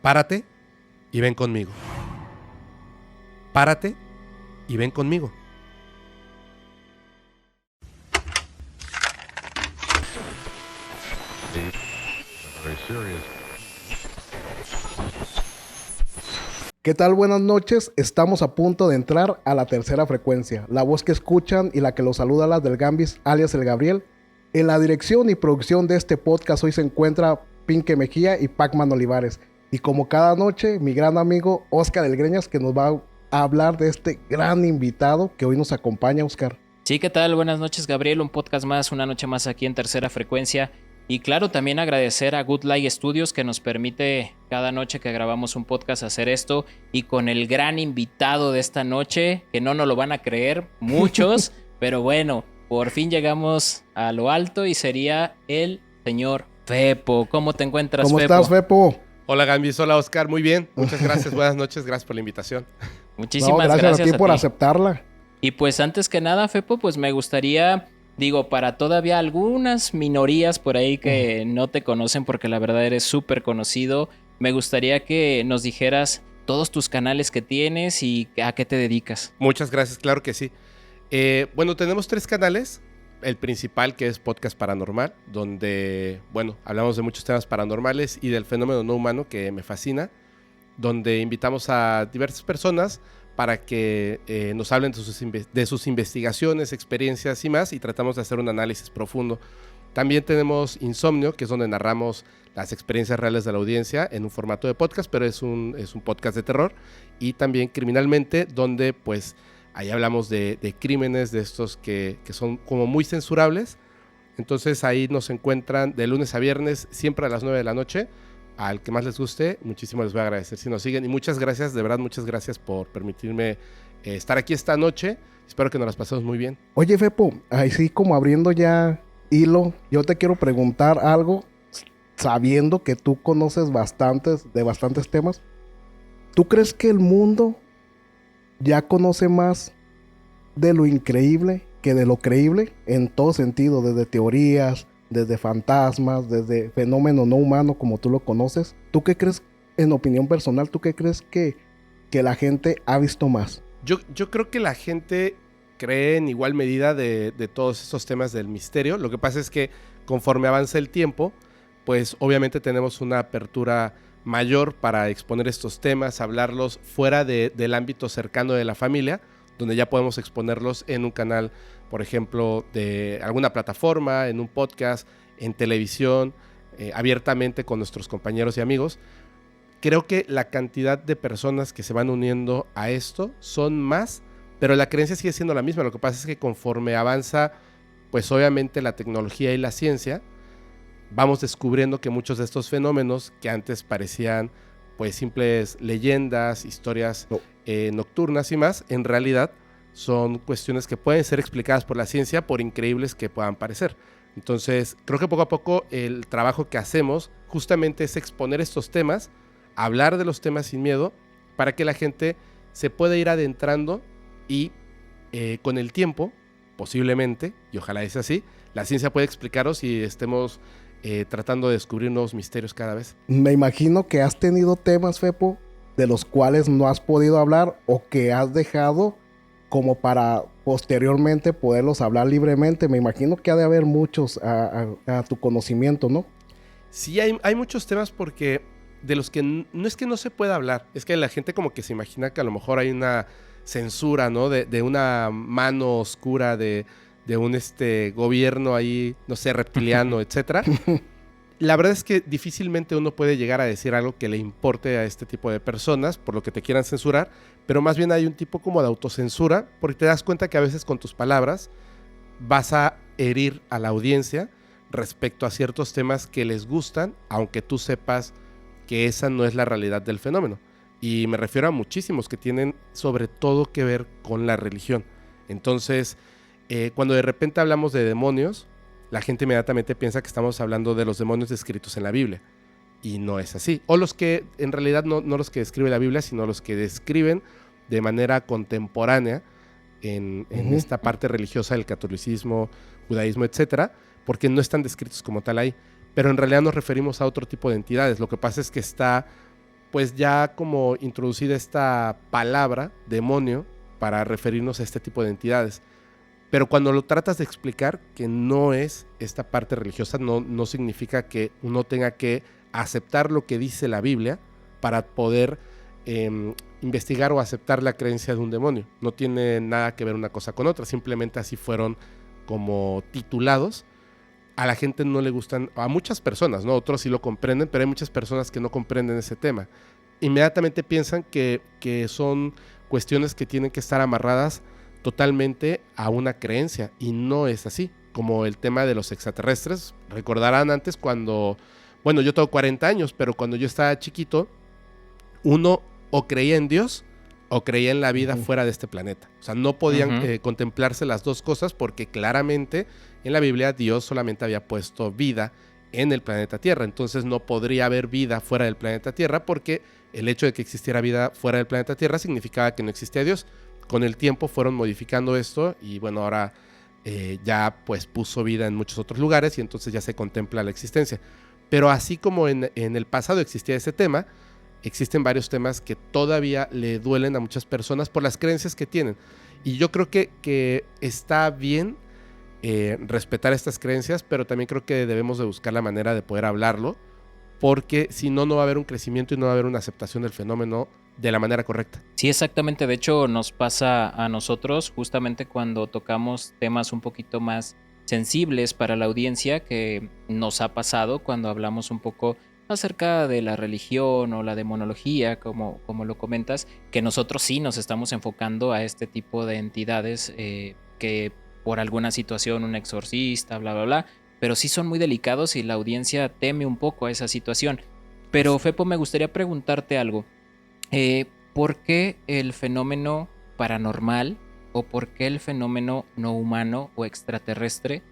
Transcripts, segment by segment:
Párate y ven conmigo. Párate y ven conmigo. ¿Qué tal? Buenas noches. Estamos a punto de entrar a la tercera frecuencia. La voz que escuchan y la que los saluda las del Gambis, alias el Gabriel. En la dirección y producción de este podcast hoy se encuentra Pinque Mejía y Pacman Olivares. Y como cada noche, mi gran amigo Oscar del Greñas, que nos va a hablar de este gran invitado que hoy nos acompaña, Oscar. Sí, ¿qué tal? Buenas noches, Gabriel. Un podcast más, una noche más aquí en Tercera Frecuencia. Y claro, también agradecer a Good Light Studios que nos permite cada noche que grabamos un podcast hacer esto. Y con el gran invitado de esta noche, que no nos lo van a creer muchos, pero bueno, por fin llegamos a lo alto y sería el señor Fepo. ¿Cómo te encuentras, Fepo? ¿Cómo estás, Fepo? Hola, Gambis. Hola, Oscar. Muy bien. Muchas gracias. Buenas noches. Gracias por la invitación. Muchísimas gracias a ti por aceptarla. Y pues antes que nada, Fepo, pues me gustaría, para todavía algunas minorías por ahí que no te conocen, porque la verdad eres súper conocido, me gustaría que nos dijeras todos tus canales que tienes y a qué te dedicas. Muchas gracias, claro que sí. Bueno, tenemos 3 canales. El principal, que es Podcast Paranormal, donde, hablamos de muchos temas paranormales y del fenómeno no humano, que me fascina, donde invitamos a diversas personas para que nos hablen de sus investigaciones, experiencias y más, y tratamos de hacer un análisis profundo. También tenemos Insomnio, que es donde narramos las experiencias reales de la audiencia en un formato de podcast, pero es un podcast de terror. Y también Criminalmente, donde pues ahí hablamos de crímenes de estos que son como muy censurables. Entonces ahí nos encuentran de lunes a viernes, siempre a las 9 de la noche. Al que más les guste, muchísimo les voy a agradecer si nos siguen. Y muchas gracias, de verdad, muchas gracias por permitirme estar aquí esta noche. Espero que nos las pasemos muy bien. Oye, Fepo, así como abriendo ya hilo, yo te quiero preguntar algo, sabiendo que tú conoces de bastantes temas. ¿Tú crees que el mundo ya conoce más de lo increíble que de lo creíble? En todo sentido, desde teorías, desde fantasmas, desde fenómeno no humano como tú lo conoces. ¿Tú qué crees, en opinión personal, tú qué crees que la gente ha visto más? Yo creo que la gente cree en igual medida de todos esos temas del misterio. Lo que pasa es que conforme avanza el tiempo, pues obviamente tenemos una apertura mayor para exponer estos temas, hablarlos fuera del ámbito cercano de la familia, donde ya podemos exponerlos en un canal, por ejemplo, de alguna plataforma, en un podcast, en televisión, abiertamente con nuestros compañeros y amigos. Creo que la cantidad de personas que se van uniendo a esto son más, pero la creencia sigue siendo la misma. Lo que pasa es que conforme avanza, pues obviamente la tecnología y la ciencia, vamos descubriendo que muchos de estos fenómenos que antes parecían pues simples leyendas, historias nocturnas y más, en realidad son cuestiones que pueden ser explicadas por la ciencia, por increíbles que puedan parecer. Entonces, creo que poco a poco el trabajo que hacemos justamente es exponer estos temas, hablar de los temas sin miedo, para que la gente se pueda ir adentrando y con el tiempo, posiblemente, y ojalá sea así, la ciencia puede explicaros y estemos tratando de descubrir nuevos misterios cada vez. Me imagino que has tenido temas, Fepo, de los cuales no has podido hablar o que has dejado como para posteriormente poderlos hablar libremente. Me imagino que ha de haber muchos a tu conocimiento, ¿no? Sí, hay muchos temas porque de los que no es que no se pueda hablar, es que la gente como que se imagina que a lo mejor hay una censura, ¿no? De una mano oscura de un gobierno ahí, no sé, reptiliano, etcétera. La verdad es que difícilmente uno puede llegar a decir algo que le importe a este tipo de personas, por lo que te quieran censurar, pero más bien hay un tipo como de autocensura, porque te das cuenta que a veces con tus palabras vas a herir a la audiencia respecto a ciertos temas que les gustan, aunque tú sepas que esa no es la realidad del fenómeno. Y me refiero a muchísimos que tienen sobre todo que ver con la religión. Entonces, cuando de repente hablamos de demonios, la gente inmediatamente piensa que estamos hablando de los demonios descritos en la Biblia. Y no es así. O los que, en realidad, no los que describe la Biblia, sino los que describen de manera contemporánea en esta parte religiosa del catolicismo, judaísmo, etcétera, porque no están descritos como tal ahí. Pero en realidad nos referimos a otro tipo de entidades. Lo que pasa es que está pues ya como introducir esta palabra, demonio, para referirnos a este tipo de entidades. Pero cuando lo tratas de explicar que no es esta parte religiosa, no significa que uno tenga que aceptar lo que dice la Biblia para poder investigar o aceptar la creencia de un demonio. No tiene nada que ver una cosa con otra, simplemente así fueron como titulados. A la gente no le gustan, a muchas personas, ¿no? Otros sí lo comprenden, pero hay muchas personas que no comprenden ese tema. Inmediatamente piensan que son cuestiones que tienen que estar amarradas totalmente a una creencia, y no es así. Como el tema de los extraterrestres, recordarán antes cuando, bueno, yo tengo 40 años, pero cuando yo estaba chiquito, uno o creía en Dios o creía en la vida fuera de este planeta. O sea, no podían contemplarse las dos cosas, porque claramente en la Biblia Dios solamente había puesto vida en el planeta Tierra. Entonces no podría haber vida fuera del planeta Tierra, porque el hecho de que existiera vida fuera del planeta Tierra significaba que no existía Dios. Con el tiempo fueron modificando esto y bueno, ahora ya pues puso vida en muchos otros lugares y entonces ya se contempla la existencia. Pero así como en el pasado existía ese tema, existen varios temas que todavía le duelen a muchas personas por las creencias que tienen. Y yo creo que está bien respetar estas creencias, pero también creo que debemos de buscar la manera de poder hablarlo, porque si no, no va a haber un crecimiento y no va a haber una aceptación del fenómeno de la manera correcta. Sí, exactamente. De hecho, nos pasa a nosotros justamente cuando tocamos temas un poquito más sensibles para la audiencia, que nos ha pasado cuando hablamos un poco acerca de la religión o la demonología, como lo comentas, que nosotros sí nos estamos enfocando a este tipo de entidades que por alguna situación, un exorcista, bla, bla, bla, pero sí son muy delicados y la audiencia teme un poco a esa situación. Pero Fepo, me gustaría preguntarte algo. ¿Por qué el fenómeno paranormal o por qué el fenómeno no humano o extraterrestre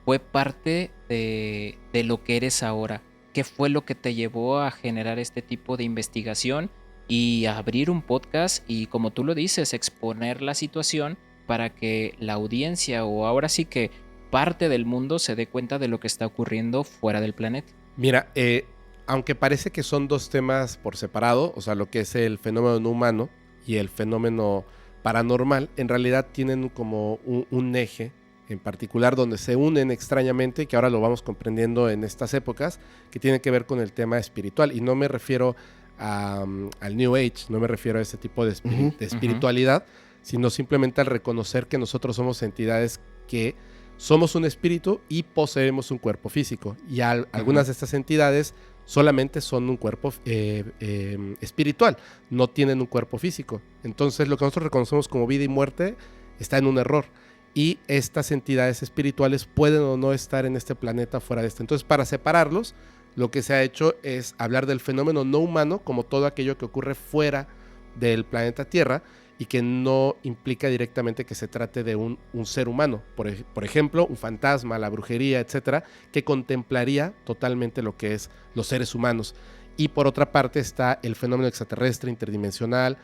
fue parte de lo que eres ahora? ¿Qué fue lo que te llevó a generar este tipo de investigación y a abrir un podcast y, como tú lo dices, exponer la situación para que la audiencia, o ahora sí que parte del mundo, se dé cuenta de lo que está ocurriendo fuera del planeta? Mira, aunque parece que son dos temas por separado, o sea, lo que es el fenómeno no humano y el fenómeno paranormal, en realidad tienen como un eje en particular donde se unen extrañamente, que ahora lo vamos comprendiendo en estas épocas, que tiene que ver con el tema espiritual. Y no me refiero al New Age, no me refiero a ese tipo de espiritualidad, sino simplemente al reconocer que nosotros somos entidades que somos un espíritu y poseemos un cuerpo físico. Y algunas de estas entidades solamente son un cuerpo espiritual, no tienen un cuerpo físico. Entonces lo que nosotros reconocemos como vida y muerte está en un error. Y estas entidades espirituales pueden o no estar en este planeta, fuera de este. Entonces, para separarlos, lo que se ha hecho es hablar del fenómeno no humano como todo aquello que ocurre fuera del planeta Tierra y que no implica directamente que se trate de un ser humano. Por ejemplo, un fantasma, la brujería, etcétera, que contemplaría totalmente lo que es los seres humanos. Y por otra parte está el fenómeno extraterrestre, interdimensional,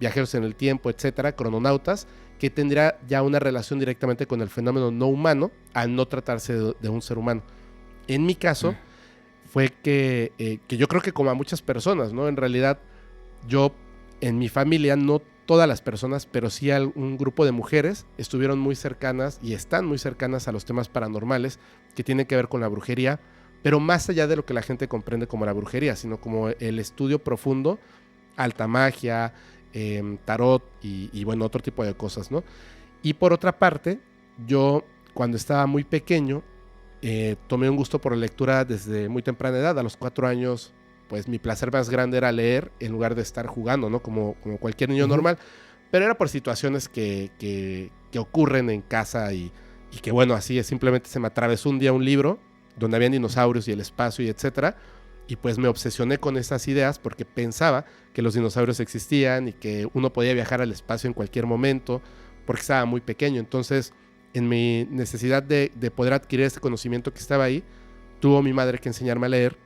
viajeros en el tiempo, etcétera, crononautas, que tendrá ya una relación directamente con el fenómeno no humano al no tratarse de un ser humano. En mi caso fue que yo creo que como a muchas personas, ¿no? En realidad yo en mi familia, no todas las personas, pero sí un grupo de mujeres estuvieron muy cercanas y están muy cercanas a los temas paranormales que tienen que ver con la brujería, pero más allá de lo que la gente comprende como la brujería, sino como el estudio profundo, alta magia, tarot y bueno, otro tipo de cosas, ¿no? Y por otra parte, yo cuando estaba muy pequeño, tomé un gusto por la lectura desde muy temprana edad. A los 4 años, pues mi placer más grande era leer en lugar de estar jugando, ¿no? Como cualquier niño normal. Pero era por situaciones que ocurren en casa y que bueno, así es, simplemente se me atravesó un día un libro donde habían dinosaurios y el espacio y etcétera. Y pues me obsesioné con esas ideas porque pensaba que los dinosaurios existían y que uno podía viajar al espacio en cualquier momento porque estaba muy pequeño. Entonces, en mi necesidad de poder adquirir ese conocimiento que estaba ahí, tuvo mi madre que enseñarme a leer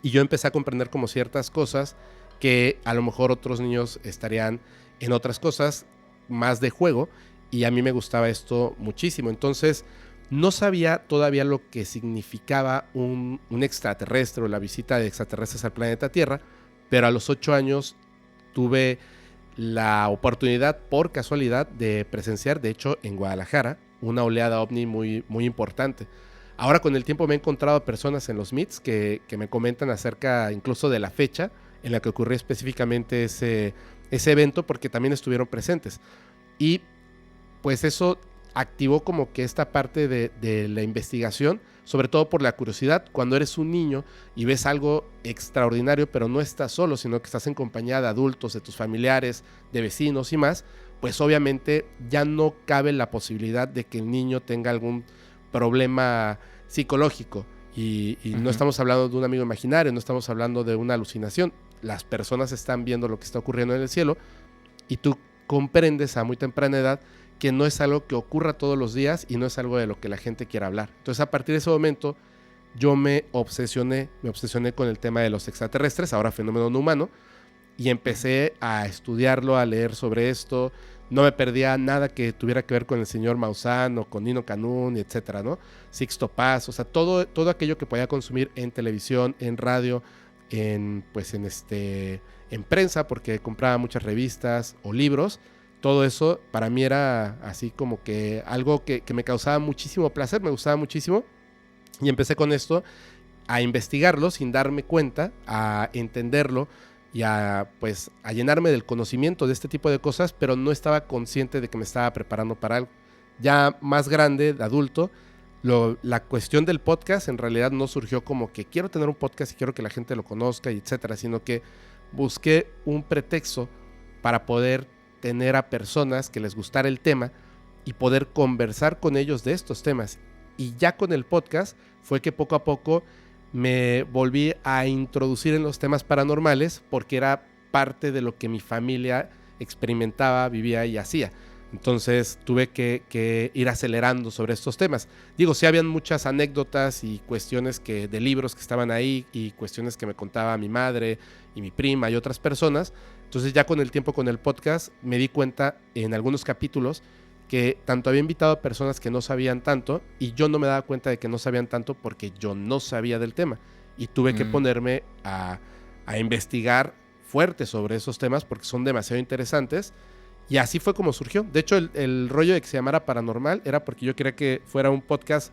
y yo empecé a comprender como ciertas cosas que a lo mejor otros niños estarían en otras cosas más de juego y a mí me gustaba esto muchísimo. Entonces, no sabía todavía lo que significaba un extraterrestre o la visita de extraterrestres al planeta Tierra, pero a los 8 años tuve la oportunidad, por casualidad, de presenciar, de hecho, en Guadalajara, una oleada ovni muy, muy importante. Ahora con el tiempo me he encontrado personas en los meets que me comentan acerca incluso de la fecha en la que ocurrió específicamente ese evento, porque también estuvieron presentes. Y pues eso activó como que esta parte de la investigación, sobre todo por la curiosidad. Cuando eres un niño y ves algo extraordinario, pero no estás solo, sino que estás en compañía de adultos, de tus familiares, de vecinos y más, pues obviamente ya no cabe la posibilidad de que el niño tenga algún problema psicológico. Y no estamos hablando de un amigo imaginario, no estamos hablando de una alucinación. Las personas están viendo lo que está ocurriendo en el cielo y tú comprendes a muy temprana edad que no es algo que ocurra todos los días y no es algo de lo que la gente quiera hablar. Entonces, a partir de ese momento, yo me obsesioné con el tema de los extraterrestres, ahora fenómeno no humano, y empecé a estudiarlo, a leer sobre esto. No me perdía nada que tuviera que ver con el señor Maussan o con Nino Canún, etcétera, ¿no? Sixto Paz, o sea, todo aquello que podía consumir en televisión, en radio, en prensa, porque compraba muchas revistas o libros. Todo eso para mí era así como que algo que me causaba muchísimo placer, me gustaba muchísimo. Y empecé con esto a investigarlo sin darme cuenta, a entenderlo y a llenarme del conocimiento de este tipo de cosas, pero no estaba consciente de que me estaba preparando para algo. Ya más grande, de adulto, la cuestión del podcast en realidad no surgió como que quiero tener un podcast y quiero que la gente lo conozca, y etcétera, sino que busqué un pretexto para poder tener a personas que les gustara el tema y poder conversar con ellos de estos temas. Y ya con el podcast fue que poco a poco me volví a introducir en los temas paranormales, porque era parte de lo que mi familia experimentaba, vivía y hacía. Entonces tuve que ir acelerando sobre estos temas. Digo, sí habían muchas anécdotas y cuestiones de libros que estaban ahí, y cuestiones que me contaba mi madre y mi prima y otras personas. Entonces ya con el tiempo, con el podcast, me di cuenta en algunos capítulos que tanto había invitado a personas que no sabían tanto, y yo no me daba cuenta de que no sabían tanto porque yo no sabía del tema. Y tuve que ponerme a investigar fuerte sobre esos temas porque son demasiado interesantes. Y así fue como surgió. De hecho, el rollo de que se llamara Paranormal era porque yo quería que fuera un podcast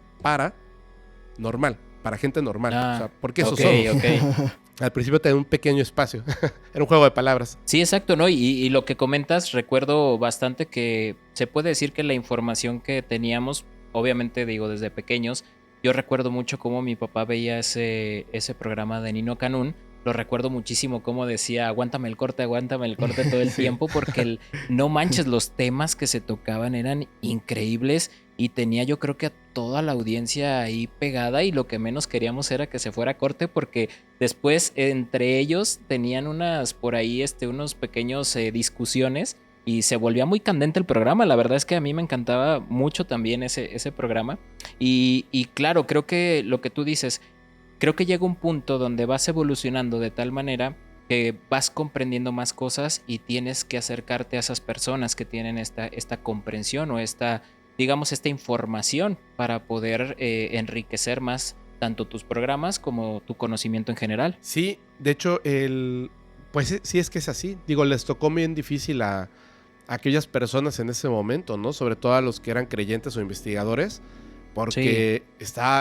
normal, para gente normal. O sea, porque eso somos. Okay. Al principio tenía un pequeño espacio. Era un juego de palabras. Sí, exacto, ¿no? Y lo que comentas, recuerdo bastante que se puede decir que la información que teníamos, obviamente digo desde pequeños, yo recuerdo mucho cómo mi papá veía ese programa de Nino Canún. Lo recuerdo muchísimo cómo decía, aguántame el corte todo el tiempo, porque no manches, los temas que se tocaban eran increíbles y tenía yo creo que a toda la audiencia ahí pegada, y lo que menos queríamos era que se fuera a corte, porque después entre ellos tenían unos pequeños discusiones y se volvía muy candente el programa. La verdad es que a mí me encantaba mucho también ese programa y claro, creo que lo que tú dices, creo que llega un punto donde vas evolucionando de tal manera que vas comprendiendo más cosas y tienes que acercarte a esas personas que tienen esta comprensión o esta información para poder enriquecer más tanto tus programas como tu conocimiento en general. Sí, de hecho, pues sí, es que es así. Digo, les tocó bien difícil a aquellas personas en ese momento, ¿no? Sobre todo a los que eran creyentes o investigadores, porque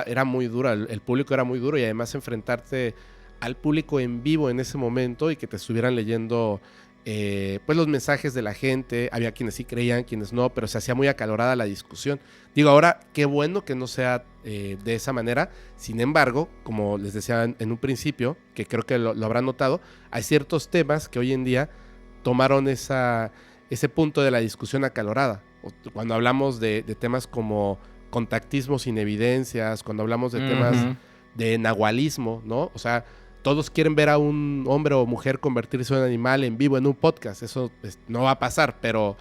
era muy dura, el público era muy duro, y además enfrentarte al público en vivo en ese momento y que te estuvieran leyendo pues los mensajes de la gente. Había quienes sí creían, quienes no, pero se hacía muy acalorada la discusión. Digo, ahora qué bueno que no sea de esa manera. Sin embargo, como les decía en un principio, que creo que lo habrán notado, hay ciertos temas que hoy en día tomaron ese punto de la discusión acalorada. Cuando hablamos de temas como contactismo sin evidencias, cuando hablamos de temas de nahualismo, ¿no? O sea, todos quieren ver a un hombre o mujer convertirse en un animal en vivo en un podcast. Eso no va a pasar, pero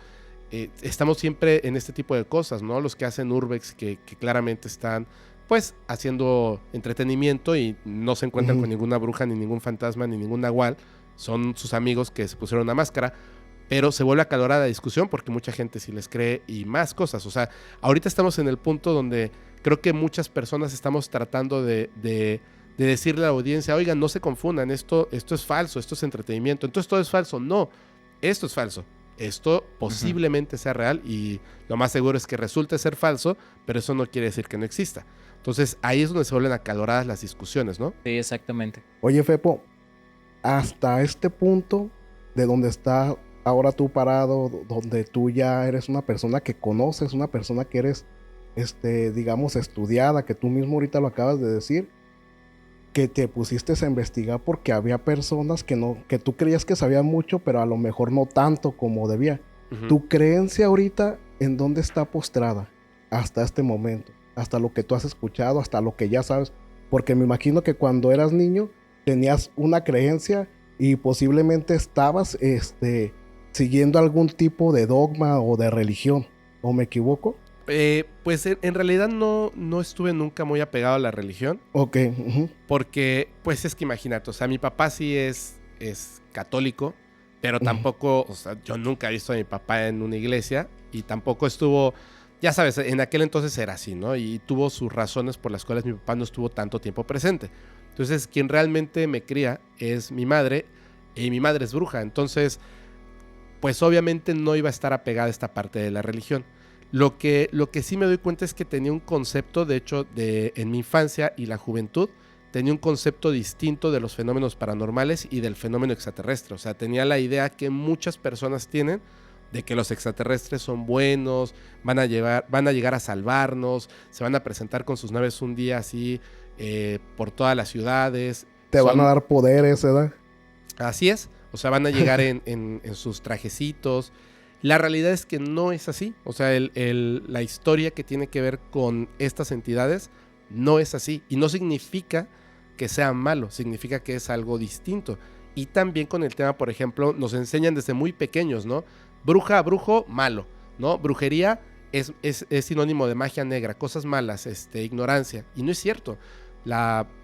estamos siempre en este tipo de cosas, ¿no? Los que hacen Urbex, que claramente están pues haciendo entretenimiento y no se encuentran con ninguna bruja, ni ningún fantasma, ni ningún nahual. Son sus amigos que se pusieron una máscara. Pero se vuelve acalorada la discusión porque mucha gente sí les cree y más cosas. O sea, ahorita estamos en el punto donde creo que muchas personas estamos tratando de de decirle a la audiencia, oigan, no se confundan, esto es falso, esto es entretenimiento, entonces todo es falso. No, esto es falso. Esto posiblemente sea real y lo más seguro es que resulte ser falso, pero eso no quiere decir que no exista. Entonces ahí es donde se vuelven acaloradas las discusiones, ¿no? Sí, exactamente. Oye, Fepo, hasta este punto de donde está ahora tú parado, donde tú ya eres una persona que conoces, una persona que eres, digamos, estudiada, que tú mismo ahorita lo acabas de decir, que te pusiste a investigar porque había personas que tú creías que sabían mucho, pero a lo mejor no tanto como debía. ¿Tu creencia ahorita en dónde está postrada hasta este momento? Hasta lo que tú has escuchado, hasta lo que ya sabes. Porque me imagino que cuando eras niño tenías una creencia y posiblemente estabas siguiendo algún tipo de dogma o de religión. ¿O me equivoco? Pues en realidad no estuve nunca muy apegado a la religión. Ok. Porque, pues es que imagínate, o sea, mi papá sí es católico, pero tampoco, o sea, yo nunca he visto a mi papá en una iglesia y tampoco estuvo, ya sabes, en aquel entonces era así, ¿no? Y tuvo sus razones por las cuales mi papá no estuvo tanto tiempo presente. Entonces, quien realmente me cría es mi madre, y mi madre es bruja. Entonces, pues obviamente no iba a estar apegada a esta parte de la religión. Lo que sí me doy cuenta es que tenía un concepto, de hecho, en mi infancia y la juventud, tenía un concepto distinto de los fenómenos paranormales y del fenómeno extraterrestre. O sea, tenía la idea que muchas personas tienen de que los extraterrestres son buenos, van a llegar a salvarnos, se van a presentar con sus naves un día así por todas las ciudades. Te van a dar poderes, ¿verdad? Así es, o sea, van a llegar en sus trajecitos. La realidad es que no es así. O sea, la historia que tiene que ver con estas entidades no es así. Y no significa que sea malo, significa que es algo distinto. Y también con el tema, por ejemplo, nos enseñan desde muy pequeños, ¿no? Bruja, brujo, malo, ¿no? Brujería es sinónimo de magia negra, cosas malas, ignorancia. Y no es cierto.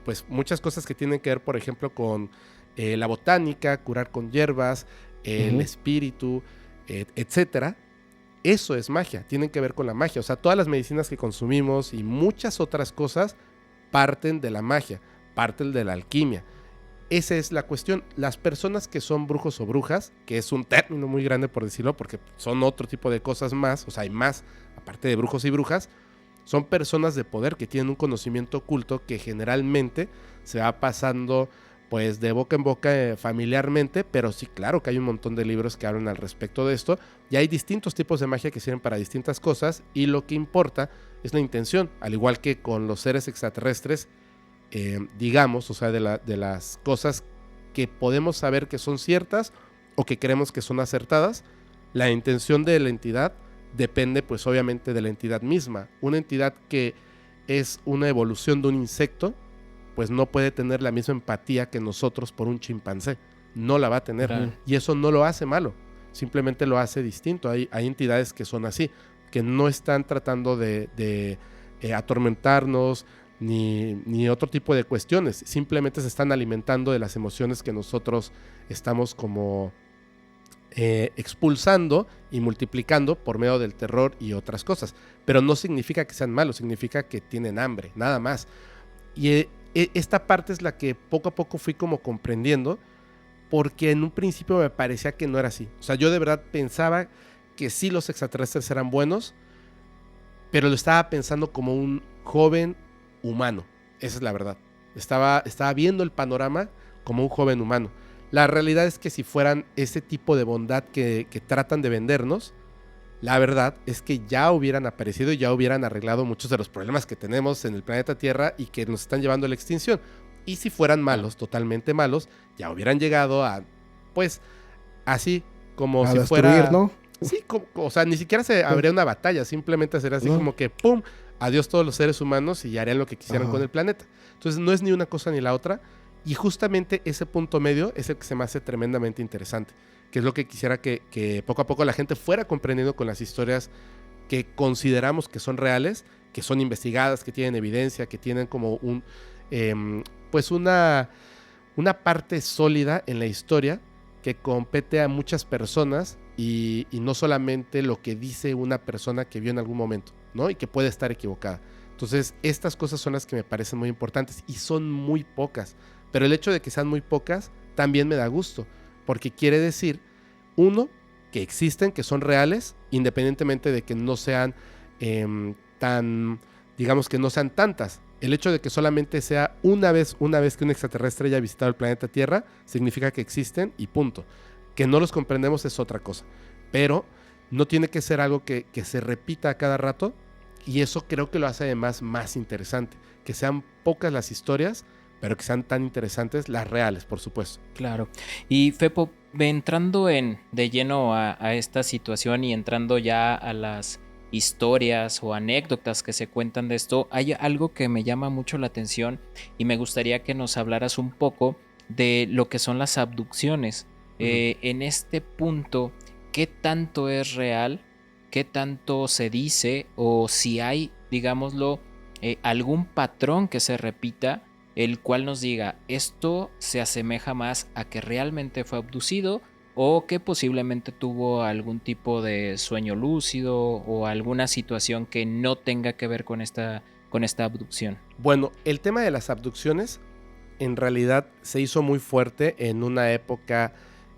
Pues muchas cosas que tienen que ver, por ejemplo, con la botánica, curar con hierbas, el espíritu, etcétera, eso es magia, tienen que ver con la magia. O sea, todas las medicinas que consumimos y muchas otras cosas parten de la magia, parten de la alquimia. Esa es la cuestión. Las personas que son brujos o brujas, que es un término muy grande por decirlo, porque son otro tipo de cosas más, o sea, hay más, aparte de brujos y brujas, son personas de poder que tienen un conocimiento oculto que generalmente se va pasando pues de boca en boca familiarmente, pero sí, claro que hay un montón de libros que hablan al respecto de esto, y hay distintos tipos de magia que sirven para distintas cosas, y lo que importa es la intención, al igual que con los seres extraterrestres, digamos, o sea, de las cosas que podemos saber que son ciertas o que creemos que son acertadas, la intención de la entidad depende pues obviamente de la entidad misma. Una entidad que es una evolución de un insecto, pues no puede tener la misma empatía que nosotros por un chimpancé. No la va a tener. Claro. Y eso no lo hace malo. Simplemente lo hace distinto. Hay entidades que son así, que no están tratando de atormentarnos ni otro tipo de cuestiones. Simplemente se están alimentando de las emociones que nosotros estamos como expulsando y multiplicando por medio del terror y otras cosas. Pero no significa que sean malos, significa que tienen hambre, nada más. Y esta parte es la que poco a poco fui como comprendiendo, porque en un principio me parecía que no era así. O sea, yo de verdad pensaba que sí los extraterrestres eran buenos, pero lo estaba pensando como un joven humano. Esa es la verdad. Estaba viendo el panorama como un joven humano. La realidad es que si fueran ese tipo de bondad que tratan de vendernos, la verdad es que ya hubieran aparecido y ya hubieran arreglado muchos de los problemas que tenemos en el planeta Tierra y que nos están llevando a la extinción. Y si fueran malos, totalmente malos, ya hubieran llegado a, pues, así como a si destruir, fuera... ¿no? Sí, o sea, ni siquiera se habría una batalla, simplemente sería así como que ¡pum! Adiós todos los seres humanos y harían lo que quisieran con el planeta. Entonces no es ni una cosa ni la otra. Y justamente ese punto medio es el que se me hace tremendamente interesante, que es lo que quisiera que poco a poco la gente fuera comprendiendo con las historias que consideramos que son reales, que son investigadas, que tienen evidencia, que tienen como pues una parte sólida en la historia que compete a muchas personas y no solamente lo que dice una persona que vio en algún momento, ¿no? Y que puede estar equivocada. Entonces, estas cosas son las que me parecen muy importantes y son muy pocas. Pero el hecho de que sean muy pocas también me da gusto, porque quiere decir, uno, que existen, que son reales, independientemente de que no sean digamos que no sean tantas. El hecho de que solamente sea una vez que un extraterrestre haya visitado el planeta Tierra, significa que existen y punto. Que no los comprendemos es otra cosa. Pero no tiene que ser algo que se repita a cada rato, y eso creo que lo hace además más interesante. Que sean pocas las historias, pero que sean tan interesantes las reales, por supuesto. Claro. Y Fepo, entrando de lleno a esta situación y entrando ya a las historias o anécdotas que se cuentan de esto, hay algo que me llama mucho la atención y me gustaría que nos hablaras un poco de lo que son las abducciones. En este punto, ¿qué tanto es real? ¿Qué tanto se dice? O si hay, digámoslo, algún patrón que se repita, el cual nos diga, esto se asemeja más a que realmente fue abducido o que posiblemente tuvo algún tipo de sueño lúcido o alguna situación que no tenga que ver con esta abducción. Bueno, el tema de las abducciones en realidad se hizo muy fuerte en una época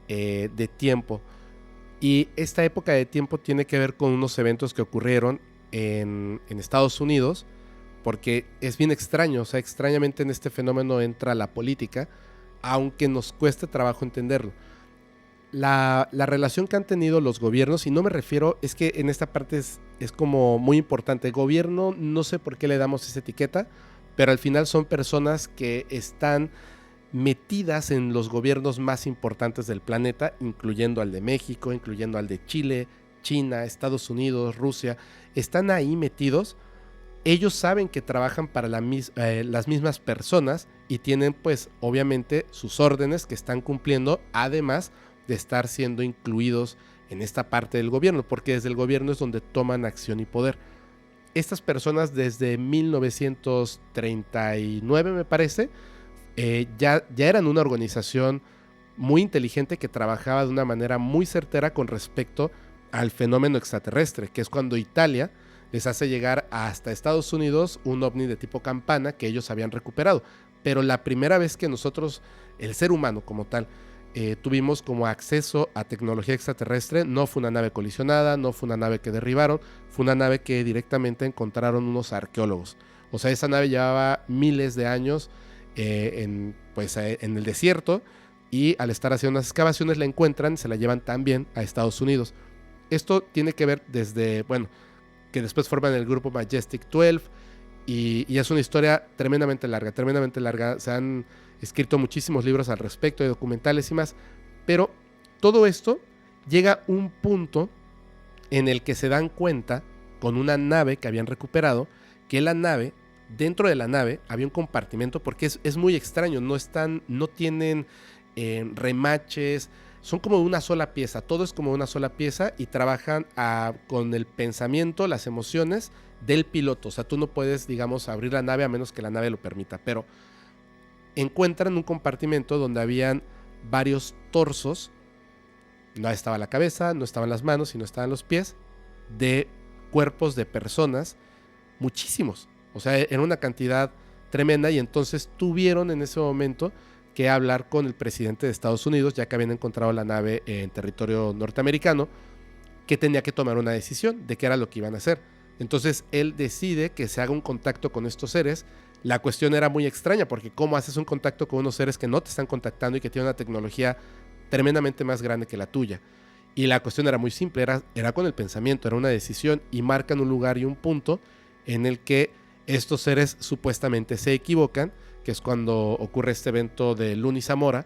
de tiempo, y esta época de tiempo tiene que ver con unos eventos que ocurrieron en Estados Unidos, porque es bien extraño, o sea, extrañamente en este fenómeno entra la política, aunque nos cueste trabajo entenderlo. La relación que han tenido los gobiernos, y no me refiero, es que en esta parte es como muy importante. Gobierno, no sé por qué le damos esa etiqueta, pero al final son personas que están metidas en los gobiernos más importantes del planeta, incluyendo al de México, incluyendo al de Chile, China, Estados Unidos, Rusia. Están ahí metidos. Ellos saben que trabajan para las mismas personas y tienen pues obviamente sus órdenes que están cumpliendo, además de estar siendo incluidos en esta parte del gobierno, porque desde el gobierno es donde toman acción y poder. Estas personas desde 1939 me parece, ya eran una organización muy inteligente que trabajaba de una manera muy certera con respecto al fenómeno extraterrestre, que es cuando Italia les hace llegar hasta Estados Unidos un ovni de tipo campana que ellos habían recuperado. Pero la primera vez que nosotros, el ser humano como tal, tuvimos como acceso a tecnología extraterrestre, no fue una nave colisionada, no fue una nave que derribaron, fue una nave que directamente encontraron unos arqueólogos. O sea, esa nave llevaba miles de años en el desierto, y al estar haciendo unas excavaciones la encuentran y se la llevan también a Estados Unidos. Esto tiene que ver desde, bueno, que después forman el grupo Majestic 12, y es una historia tremendamente larga. Se han escrito muchísimos libros al respecto, de documentales y más, pero todo esto llega a un punto en el que se dan cuenta, con una nave que habían recuperado, que la nave, dentro de la nave había un compartimento, porque es muy extraño, no tienen remaches, son como una sola pieza, todo es como una sola pieza, y trabajan con el pensamiento, las emociones del piloto. O sea, tú no puedes, digamos, abrir la nave a menos que la nave lo permita, pero encuentran un compartimento donde habían varios torsos, no estaba la cabeza, no estaban las manos, sino estaban los pies, de cuerpos de personas, muchísimos. O sea, era una cantidad tremenda, y entonces tuvieron en ese momento que hablar con el presidente de Estados Unidos, ya que habían encontrado la nave en territorio norteamericano, que tenía que tomar una decisión de qué era lo que iban a hacer. Entonces él decide que se haga un contacto con estos seres. La cuestión era muy extraña, porque ¿cómo haces un contacto con unos seres que no te están contactando y que tienen una tecnología tremendamente más grande que la tuya? Y la cuestión era muy simple, era con el pensamiento, era una decisión, y marcan un lugar y un punto en el que estos seres supuestamente se equivocan, que es cuando ocurre este evento de Luna y Zamora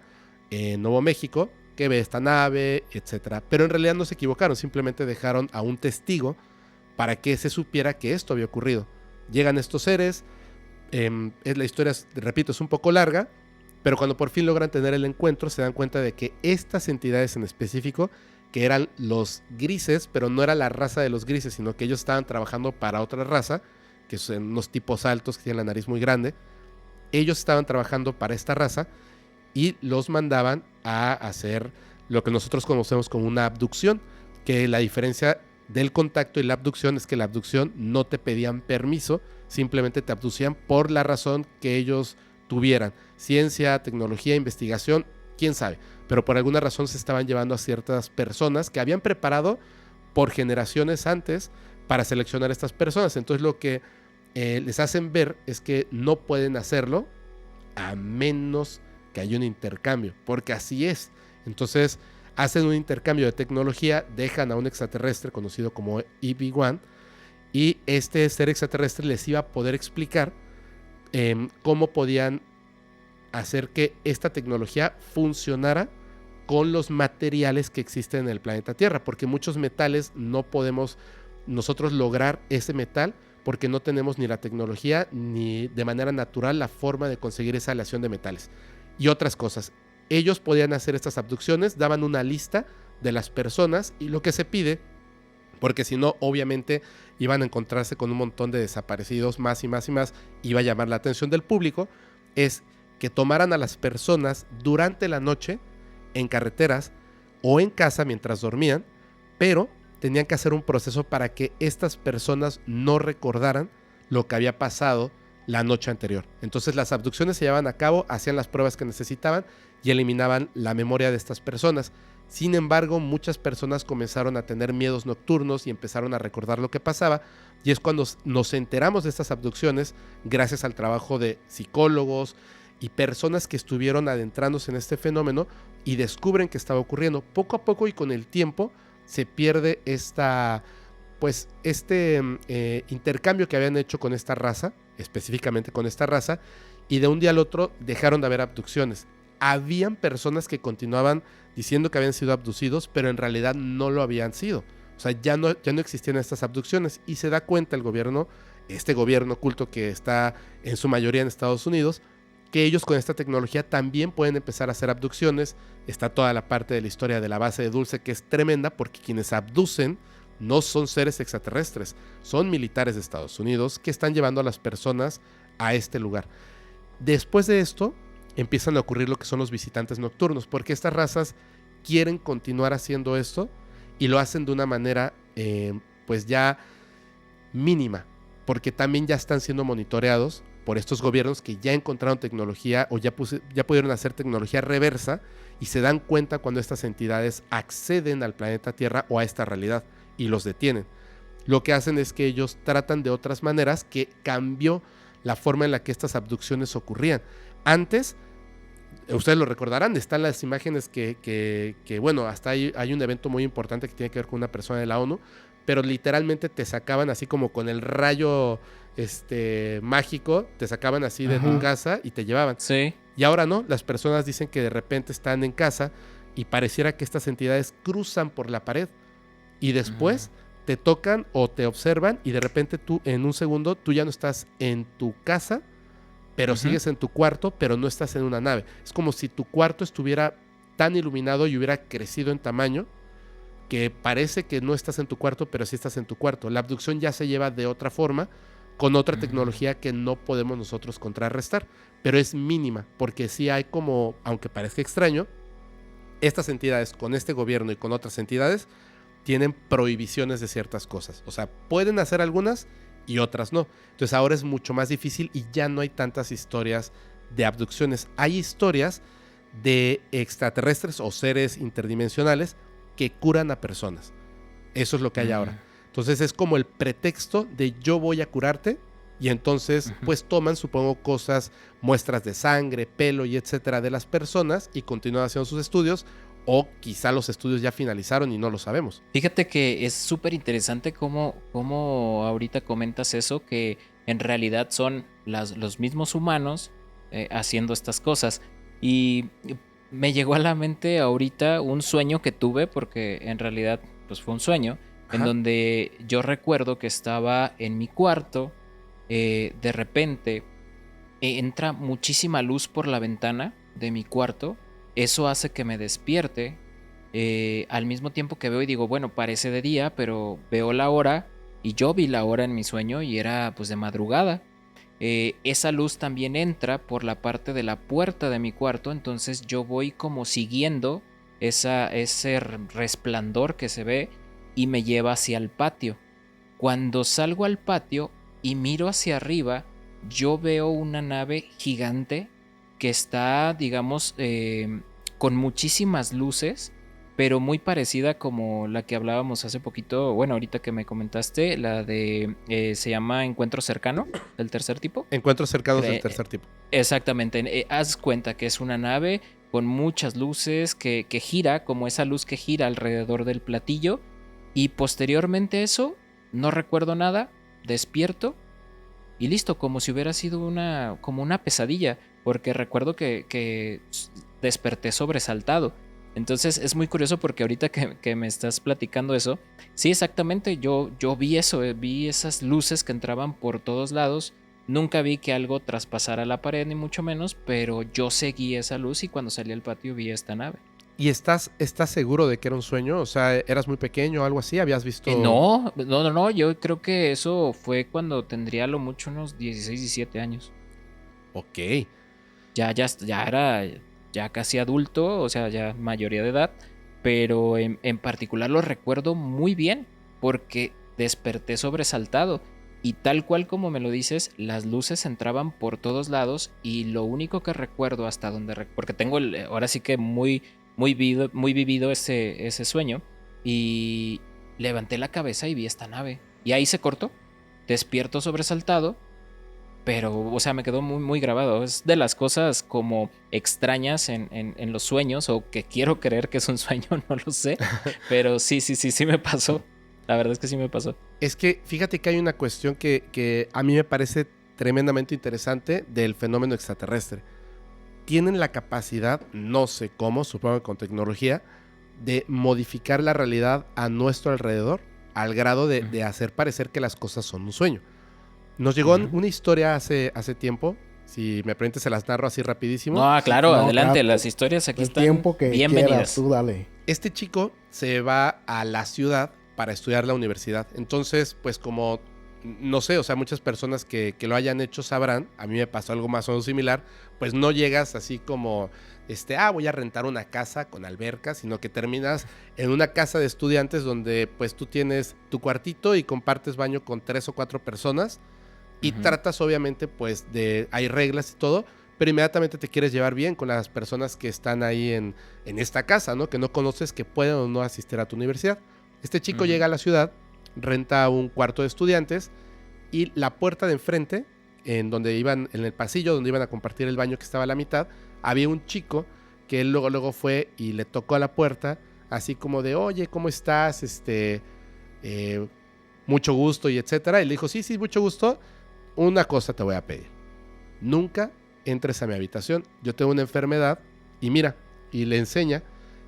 en Nuevo México, que ve esta nave, etc. Pero en realidad no se equivocaron, simplemente dejaron a un testigo para que se supiera que esto había ocurrido. Llegan estos seres, la historia, repito, es un poco larga, pero cuando por fin logran tener el encuentro, se dan cuenta de que estas entidades en específico, que eran los grises, pero no era la raza de los grises, sino que ellos estaban trabajando para otra raza, que son unos tipos altos que tienen la nariz muy grande. Ellos estaban trabajando para esta raza y los mandaban a hacer lo que nosotros conocemos como una abducción, que la diferencia del contacto y la abducción es que la abducción no te pedían permiso, simplemente te abducían por la razón que ellos tuvieran. Ciencia, tecnología, investigación, quién sabe. Pero por alguna razón se estaban llevando a ciertas personas que habían preparado por generaciones antes para seleccionar a estas personas. Entonces lo que les hacen ver es que no pueden hacerlo a menos que haya un intercambio, porque así es. Entonces hacen un intercambio de tecnología, dejan a un extraterrestre conocido como EV-1, y este ser extraterrestre les iba a poder explicar cómo podían hacer que esta tecnología funcionara con los materiales que existen en el planeta Tierra, porque muchos metales no podemos nosotros lograr ese metal porque no tenemos ni la tecnología ni de manera natural la forma de conseguir esa aleación de metales y otras cosas. Ellos podían hacer estas abducciones, daban una lista de las personas y lo que se pide, porque si no, obviamente iban a encontrarse con un montón de desaparecidos más y más y más, iba a llamar la atención del público, es que tomaran a las personas durante la noche en carreteras o en casa mientras dormían, pero tenían que hacer un proceso para que estas personas no recordaran lo que había pasado la noche anterior. Entonces las abducciones se llevaban a cabo, hacían las pruebas que necesitaban y eliminaban la memoria de estas personas. Sin embargo, muchas personas comenzaron a tener miedos nocturnos y empezaron a recordar lo que pasaba, y es cuando nos enteramos de estas abducciones gracias al trabajo de psicólogos y personas que estuvieron adentrándose en este fenómeno y descubren que estaba ocurriendo. Poco a poco y con el tiempo se pierde intercambio que habían hecho con esta raza, específicamente con esta raza, y de un día al otro dejaron de haber abducciones. Habían personas que continuaban diciendo que habían sido abducidos, pero en realidad no lo habían sido. O sea, ya no existían estas abducciones, y se da cuenta el gobierno, este gobierno oculto que está en su mayoría en Estados Unidos, que ellos con esta tecnología también pueden empezar a hacer abducciones. Está toda la parte de la historia de la base de Dulce, que es tremenda, porque quienes abducen no son seres extraterrestres, son militares de Estados Unidos que están llevando a las personas a este lugar. Después de esto empiezan a ocurrir lo que son los visitantes nocturnos, porque estas razas quieren continuar haciendo esto y lo hacen de una manera pues ya mínima, porque también ya están siendo monitoreados por estos gobiernos que ya encontraron tecnología o ya pudieron hacer tecnología reversa, y se dan cuenta cuando estas entidades acceden al planeta Tierra o a esta realidad y los detienen. Lo que hacen es que ellos tratan de otras maneras, que cambió la forma en la que estas abducciones ocurrían. Antes, ustedes lo recordarán, están las imágenes que bueno, hasta hay un evento muy importante que tiene que ver con una persona de la ONU, pero literalmente te sacaban así como con el rayo mágico, te sacaban así de tu casa y te llevaban. Sí. Y ahora no, las personas dicen que de repente están en casa y pareciera que estas entidades cruzan por la pared y después te tocan o te observan, y de repente tú en un segundo tú ya no estás en tu casa, pero sigues en tu cuarto, pero no estás en una nave. Es como si tu cuarto estuviera tan iluminado y hubiera crecido en tamaño que parece que no estás en tu cuarto, pero sí estás en tu cuarto. La abducción ya se lleva de otra forma, con otra tecnología que no podemos nosotros contrarrestar, pero es mínima, porque sí hay como, aunque parezca extraño, estas entidades con este gobierno y con otras entidades tienen prohibiciones de ciertas cosas. O sea, pueden hacer algunas y otras no. Entonces ahora es mucho más difícil y ya no hay tantas historias de abducciones. Hay historias de extraterrestres o seres interdimensionales que curan a personas. Eso es lo que hay ahora. Entonces es como el pretexto de yo voy a curarte, y entonces pues toman, supongo, cosas, muestras de sangre, pelo y etcétera de las personas y continúan haciendo sus estudios, o quizá los estudios ya finalizaron y no lo sabemos. Fíjate que es súper interesante cómo ahorita comentas eso, que en realidad son los mismos humanos haciendo estas cosas. Y me llegó a la mente ahorita un sueño que tuve, porque en realidad pues fue un sueño, en donde yo recuerdo que estaba en mi cuarto, de repente entra muchísima luz por la ventana de mi cuarto. Eso hace que me despierte, al mismo tiempo que veo y digo, bueno, parece de día, pero veo la hora, y yo vi la hora en mi sueño y era pues de madrugada. Esa luz también entra por la parte de la puerta de mi cuarto, entonces yo voy como siguiendo ese resplandor que se ve y me lleva hacia el patio. Cuando salgo al patio, y miro hacia arriba, yo veo una nave gigante que está, digamos, con muchísimas luces, pero muy parecida como la que hablábamos hace poquito, bueno, ahorita que me comentaste, la de, se llama Encuentro Cercano, del tercer tipo. Encuentros cercanos del tercer tipo. Exactamente, haz cuenta que es una nave con muchas luces que gira, como esa luz que gira alrededor del platillo, y posteriormente a eso, no recuerdo nada, despierto, y listo, como si hubiera sido como una pesadilla, porque recuerdo que desperté sobresaltado. Entonces es muy curioso porque ahorita que me estás platicando eso, sí, exactamente, yo vi eso, vi esas luces que entraban por todos lados, nunca vi que algo traspasara la pared ni mucho menos, pero yo seguí esa luz y cuando salí al patio vi esta nave. ¿Y estás seguro de que era un sueño? O sea, ¿eras muy pequeño o algo así? ¿Habías visto...? No, yo creo que eso fue cuando tendría lo mucho unos 16, 17 años. Ok. Ya era ya casi adulto, o sea, ya mayoría de edad, pero en particular lo recuerdo muy bien porque desperté sobresaltado y tal cual como me lo dices, las luces entraban por todos lados y lo único que recuerdo hasta donde... porque tengo ahora sí que muy vivido ese sueño y levanté la cabeza y vi esta nave y ahí se cortó, despierto sobresaltado. Pero, o sea, me quedó muy grabado. Es de las cosas como extrañas en los sueños, o que quiero creer que es un sueño, no lo sé. Pero sí me pasó. La verdad es que sí me pasó. Es que fíjate que hay una cuestión que a mí me parece tremendamente interesante del fenómeno extraterrestre. Tienen la capacidad, no sé cómo, supongo que con tecnología, de modificar la realidad a nuestro alrededor al grado de hacer parecer que las cosas son un sueño. Nos llegó una historia hace tiempo. Si me permites, se las narro así rapidísimo. No, claro, No, adelante. claro. Las historias aquí El están tiempo que bienvenidas. quieras, tú dale. Este chico se va a la ciudad para estudiar la universidad. Entonces, pues como, no sé, o sea, muchas personas que lo hayan hecho sabrán, a mí me pasó algo más o menos similar, pues no llegas así como, voy a rentar una casa con alberca, sino que terminas en una casa de estudiantes donde pues tú tienes tu cuartito y compartes baño con 3 o 4 personas. Y tratas obviamente pues hay reglas y todo, pero inmediatamente te quieres llevar bien con las personas que están ahí en esta casa, ¿no? Que no conoces, que pueden o no asistir a tu universidad. Este chico llega a la ciudad, renta un cuarto de estudiantes y la puerta de enfrente, en el pasillo donde iban a compartir el baño que estaba a la mitad, había un chico que él luego fue y le tocó a la puerta, así como de, oye, ¿cómo estás? Mucho gusto y etcétera. Y le dijo, sí, mucho gusto. Una cosa te voy a pedir. Nunca entres a mi habitación. Yo tengo una enfermedad. Y mira, y le enseña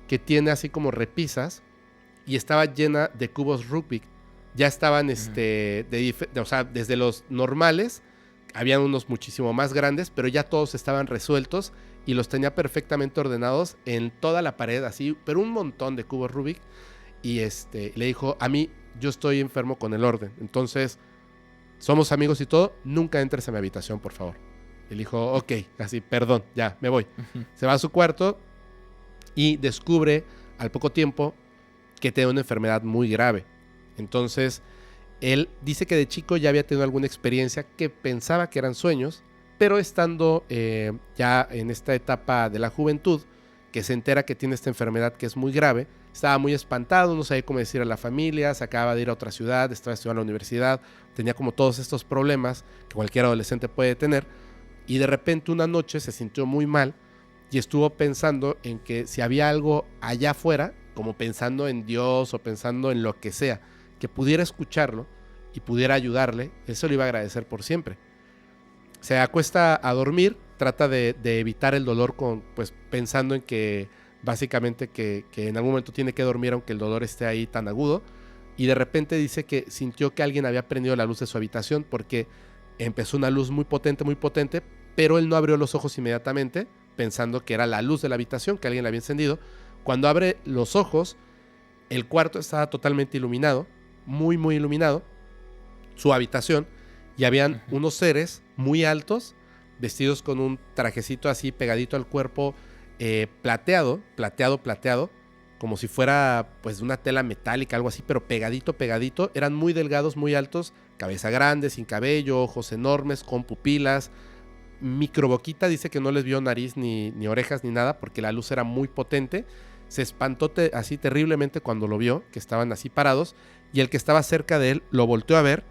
que tiene así como repisas y estaba llena de cubos Rubik. Ya estaban, o sea, desde los normales, habían unos muchísimo más grandes, pero ya todos estaban resueltos y los tenía perfectamente ordenados en toda la pared, así, pero un montón de cubos Rubik. Y le dijo, a mí, yo estoy enfermo con el orden. Entonces, somos amigos y todo, nunca entres a mi habitación, por favor. Él dijo, ok, así, perdón, ya, me voy. Se va a su cuarto y descubre al poco tiempo que tiene una enfermedad muy grave. Entonces, él dice que de chico ya había tenido alguna experiencia que pensaba que eran sueños, pero estando ya en esta etapa de la juventud, que se entera que tiene esta enfermedad que es muy grave, estaba muy espantado, no sabía cómo decir a la familia, se acaba de ir a otra ciudad, estaba estudiando en la universidad, tenía como todos estos problemas que cualquier adolescente puede tener, y de repente una noche se sintió muy mal y estuvo pensando en que si había algo allá afuera, como pensando en Dios o pensando en lo que sea, que pudiera escucharlo y pudiera ayudarle, él se lo iba a agradecer por siempre. Se acuesta a dormir, trata de evitar el dolor pues pensando en que básicamente que en algún momento tiene que dormir aunque el dolor esté ahí tan agudo, y de repente dice que sintió que alguien había prendido la luz de su habitación porque empezó una luz muy potente, pero él no abrió los ojos inmediatamente pensando que era la luz de la habitación, que alguien la había encendido. Cuando abre los ojos, el cuarto estaba totalmente iluminado, muy iluminado, su habitación, y habían unos seres muy altos, vestidos con un trajecito así pegadito al cuerpo, plateado, como si fuera pues una tela metálica, algo así, pero pegadito, pegadito. Eran muy delgados, muy altos, cabeza grande, sin cabello, ojos enormes, con pupilas, microboquita. Dice que no les vio nariz ni orejas ni nada porque la luz era muy potente. Se espantó así terriblemente cuando lo vio, que estaban así parados, y el que estaba cerca de él lo volteó a ver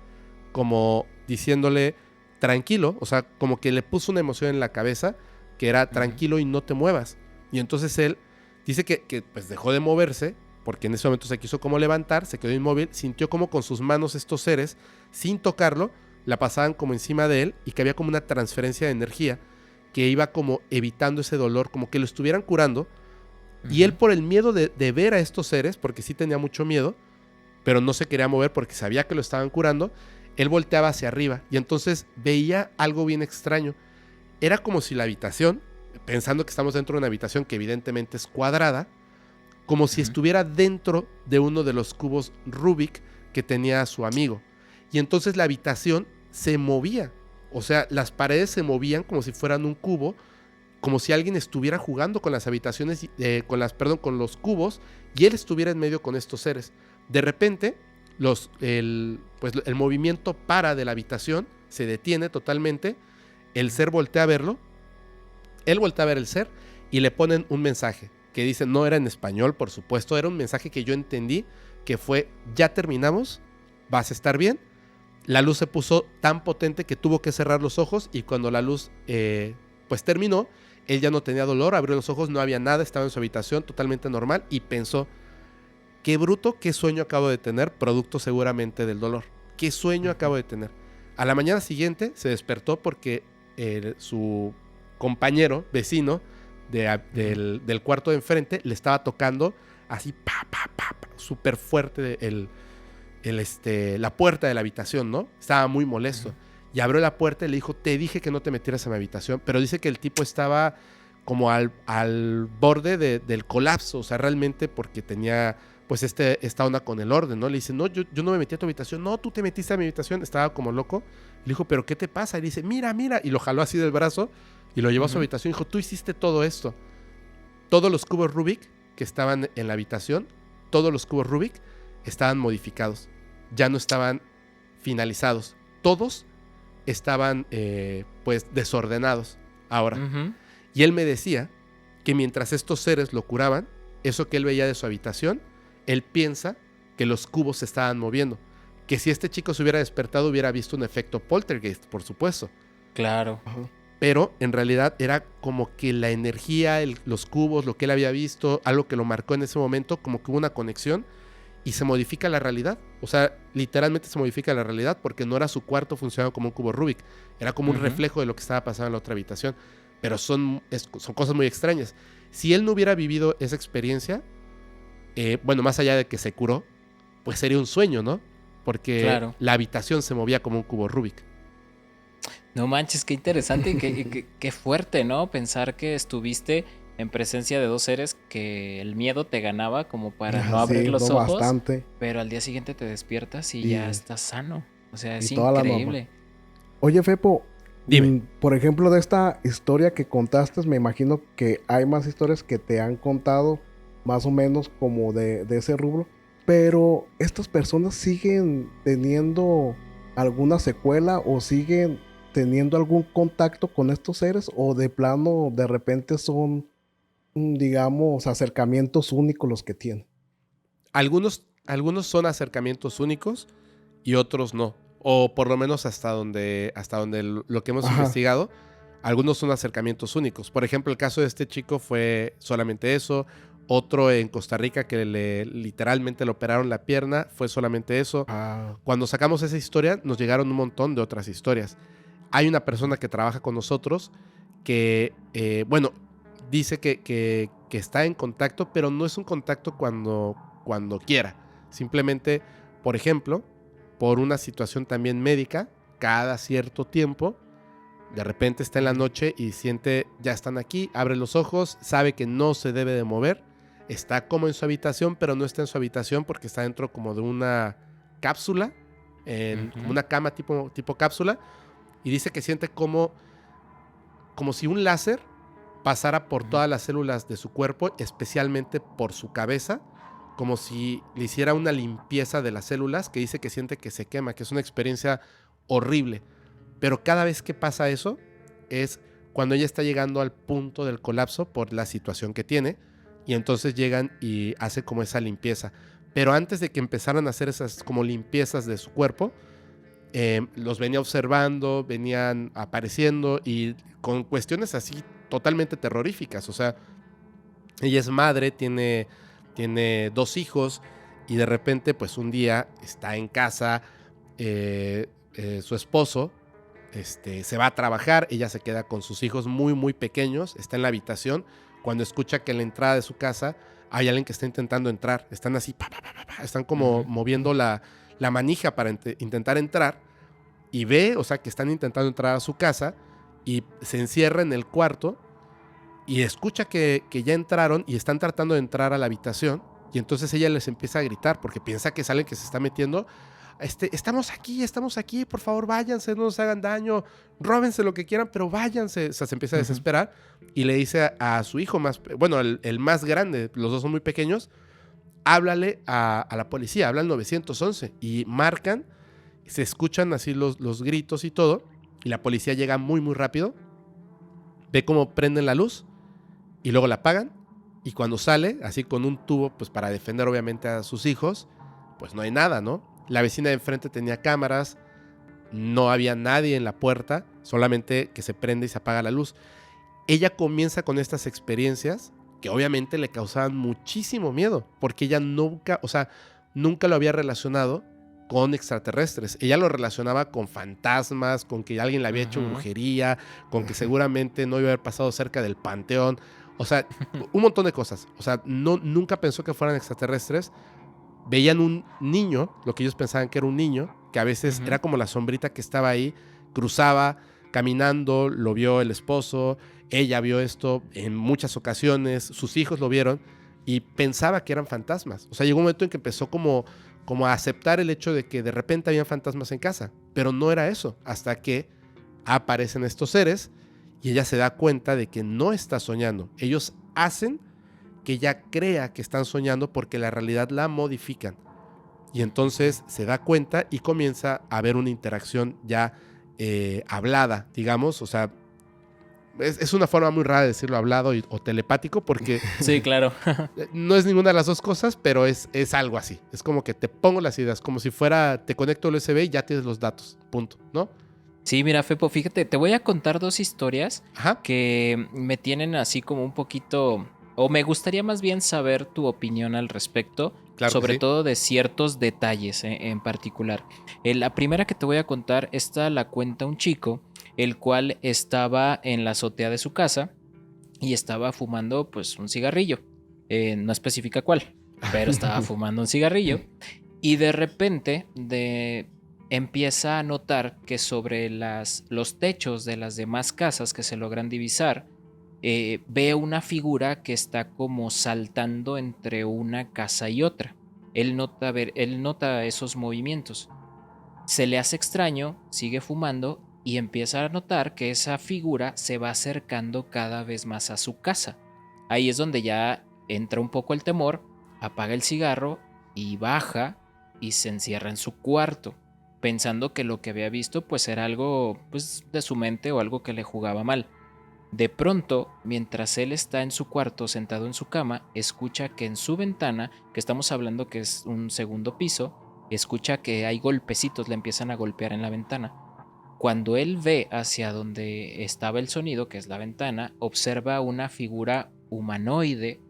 como diciéndole tranquilo, o sea, como que le puso una emoción en la cabeza que era tranquilo y no te muevas. Y entonces él dice que pues dejó de moverse porque en ese momento se quiso como levantar, se quedó inmóvil, sintió como con sus manos estos seres, sin tocarlo, la pasaban como encima de él y que había como una transferencia de energía que iba como evitando ese dolor, como que lo estuvieran curando. Y él por el miedo de ver a estos seres, porque sí tenía mucho miedo, pero no se quería mover porque sabía que lo estaban curando, él volteaba hacia arriba y entonces veía algo bien extraño. Era como si la habitación, pensando que estamos dentro de una habitación que evidentemente es cuadrada, como si estuviera dentro de uno de los cubos Rubik que tenía su amigo. Y entonces la habitación se movía, o sea, las paredes se movían como si fueran un cubo, como si alguien estuviera jugando con las habitaciones, con los cubos, y él estuviera en medio con estos seres. De repente, el movimiento para de la habitación, se detiene totalmente, el ser voltea a verlo, él voltea a ver el ser, y le ponen un mensaje, que dice, no era en español, por supuesto, era un mensaje que yo entendí, que fue, ya terminamos, vas a estar bien. La luz se puso tan potente que tuvo que cerrar los ojos, y cuando la luz pues terminó, él ya no tenía dolor, abrió los ojos, no había nada, estaba en su habitación totalmente normal y pensó, qué bruto, qué sueño acabo de tener, producto seguramente del dolor. Qué sueño acabo de tener. A la mañana siguiente se despertó porque su compañero, vecino del cuarto de enfrente, le estaba tocando así, súper fuerte la puerta de la habitación, ¿no? Estaba muy molesto. Y abrió la puerta y le dijo, te dije que no te metieras en mi habitación. Pero dice que el tipo estaba como al borde del colapso. O sea, realmente porque tenía pues esta onda con el orden, ¿no? Le dice, no, yo no me metí a tu habitación. No, tú te metiste a mi habitación. Estaba como loco. Le dijo, ¿pero qué te pasa? Y le dice, mira. Y lo jaló así del brazo y lo llevó a su habitación. Y dijo, tú hiciste todo esto. Todos los cubos Rubik que estaban en la habitación, todos los cubos Rubik estaban modificados. Ya no estaban finalizados. Todos estaban pues desordenados ahora. Y él me decía que mientras estos seres lo curaban, eso que él veía de su habitación, él piensa que los cubos se estaban moviendo. Que si este chico se hubiera despertado hubiera visto un efecto poltergeist, por supuesto. Claro. Pero en realidad era como que la energía, los cubos, lo que él había visto, algo que lo marcó en ese momento, como que hubo una conexión y se modifica la realidad. O sea, literalmente se modifica la realidad porque no era su cuarto funcionando como un cubo Rubik. Era como un reflejo de lo que estaba pasando en la otra habitación. Pero son cosas muy extrañas. Si él no hubiera vivido esa experiencia, bueno, más allá de que se curó, pues sería un sueño, ¿no? Porque la habitación se movía como un cubo Rubik. No manches, qué interesante y qué fuerte, ¿no? Pensar que estuviste en presencia de dos seres que el miedo te ganaba como para no abrir los ojos. Bastante. Pero al día siguiente te despiertas y ya estás sano. O sea, es increíble. Oye, Fepo, dime. Por ejemplo, de esta historia que contaste, me imagino que hay más historias que te han contado más o menos como de ese rubro. Pero ¿estas personas siguen teniendo alguna secuela o siguen teniendo algún contacto con estos seres? ¿O de plano de repente son, digamos, acercamientos únicos los que tienen? Algunos son acercamientos únicos y otros no. O por lo menos hasta donde lo que hemos investigado, algunos son acercamientos únicos. Por ejemplo, el caso de este chico fue solamente eso. Otro en Costa Rica que literalmente le operaron la pierna, fue solamente eso. Cuando sacamos esa historia, nos llegaron un montón de otras historias. Hay una persona que trabaja con nosotros que, dice que está en contacto, pero no es un contacto cuando quiera. Simplemente, por ejemplo, por una situación también médica, cada cierto tiempo, de repente está en la noche y siente, ya están aquí, abre los ojos, sabe que no se debe de mover, está como en su habitación, pero no está en su habitación porque está dentro como de una cápsula, como una cama tipo cápsula, y dice que siente como si un láser pasara por todas las células de su cuerpo, especialmente por su cabeza, como si le hiciera una limpieza de las células, que dice que siente que se quema, que es una experiencia horrible. Pero cada vez que pasa eso es cuando ella está llegando al punto del colapso por la situación que tiene, y entonces llegan y hace como esa limpieza. Pero antes de que empezaran a hacer esas como limpiezas de su cuerpo, los venía observando, venían apareciendo y con cuestiones así totalmente terroríficas. O sea, ella es madre, tiene 2 hijos y de repente pues un día está en casa, su esposo se va a trabajar, ella se queda con sus hijos muy muy pequeños, está en la habitación cuando escucha que en la entrada de su casa hay alguien que está intentando entrar, están así, están como moviendo la manija para intentar entrar y ve, o sea, que están intentando entrar a su casa y se encierra en el cuarto y escucha que ya entraron y están tratando de entrar a la habitación y entonces ella les empieza a gritar porque piensa que es alguien que se está metiendo. Estamos aquí, por favor váyanse, no nos hagan daño, róbense lo que quieran, pero váyanse. O sea, se empieza a desesperar y le dice a su hijo el más grande, los dos son muy pequeños, háblale a la policía, habla al 911 y marcan, se escuchan así los gritos y todo, y la policía llega muy muy rápido, ve cómo prenden la luz y luego la apagan, y cuando sale, así con un tubo, pues para defender obviamente a sus hijos, pues no hay nada, ¿no? La vecina de enfrente tenía cámaras, no había nadie en la puerta, solamente que se prende y se apaga la luz. Ella comienza con estas experiencias que obviamente le causaban muchísimo miedo, porque ella nunca lo había relacionado con extraterrestres. Ella lo relacionaba con fantasmas, con que alguien le había hecho brujería, con que seguramente no iba a haber pasado cerca del panteón. O sea, un montón de cosas. O sea, nunca pensó que fueran extraterrestres. Veían un niño, lo que ellos pensaban que era un niño, que a veces era como la sombrita que estaba ahí, cruzaba caminando, lo vio el esposo, ella vio esto en muchas ocasiones, sus hijos lo vieron y pensaba que eran fantasmas. O sea, llegó un momento en que empezó como a aceptar el hecho de que de repente habían fantasmas en casa, pero no era eso, hasta que aparecen estos seres y ella se da cuenta de que no está soñando. Ellos hacen que ella crea que están soñando porque la realidad la modifican. Y entonces se da cuenta y comienza a haber una interacción ya hablada, digamos. O sea, es una forma muy rara de decirlo hablado o telepático porque sí, claro. no es ninguna de las dos cosas, pero es algo así. Es como que te pongo las ideas, como si fuera, te conecto al USB y ya tienes los datos, punto, ¿no? Sí, mira, Fepo, fíjate, te voy a contar 2 historias Ajá. que me tienen así como un poquito... O me gustaría más bien saber tu opinión al respecto, Claro que sobre sí. todo de ciertos detalles en particular. La primera que te voy a contar, esta la cuenta un chico, el cual estaba en la azotea de su casa y estaba fumando pues un cigarrillo. No especifica cuál, pero estaba fumando un cigarrillo y de repente empieza a notar que sobre los techos de las demás casas que se logran divisar, ve una figura que está como saltando entre una casa y otra. Él nota esos movimientos. Se le hace extraño, sigue fumando y empieza a notar que esa figura se va acercando cada vez más a su casa. Ahí es donde ya entra un poco el temor, apaga el cigarro y baja y se encierra en su cuarto, pensando que lo que había visto pues era algo pues, de su mente o algo que le jugaba mal. De pronto, mientras él está en su cuarto sentado en su cama, escucha que en su ventana, que estamos hablando que es un segundo piso, escucha que hay golpecitos, le empiezan a golpear en la ventana. Cuando él ve hacia donde estaba el sonido, que es la ventana, observa una figura humanoide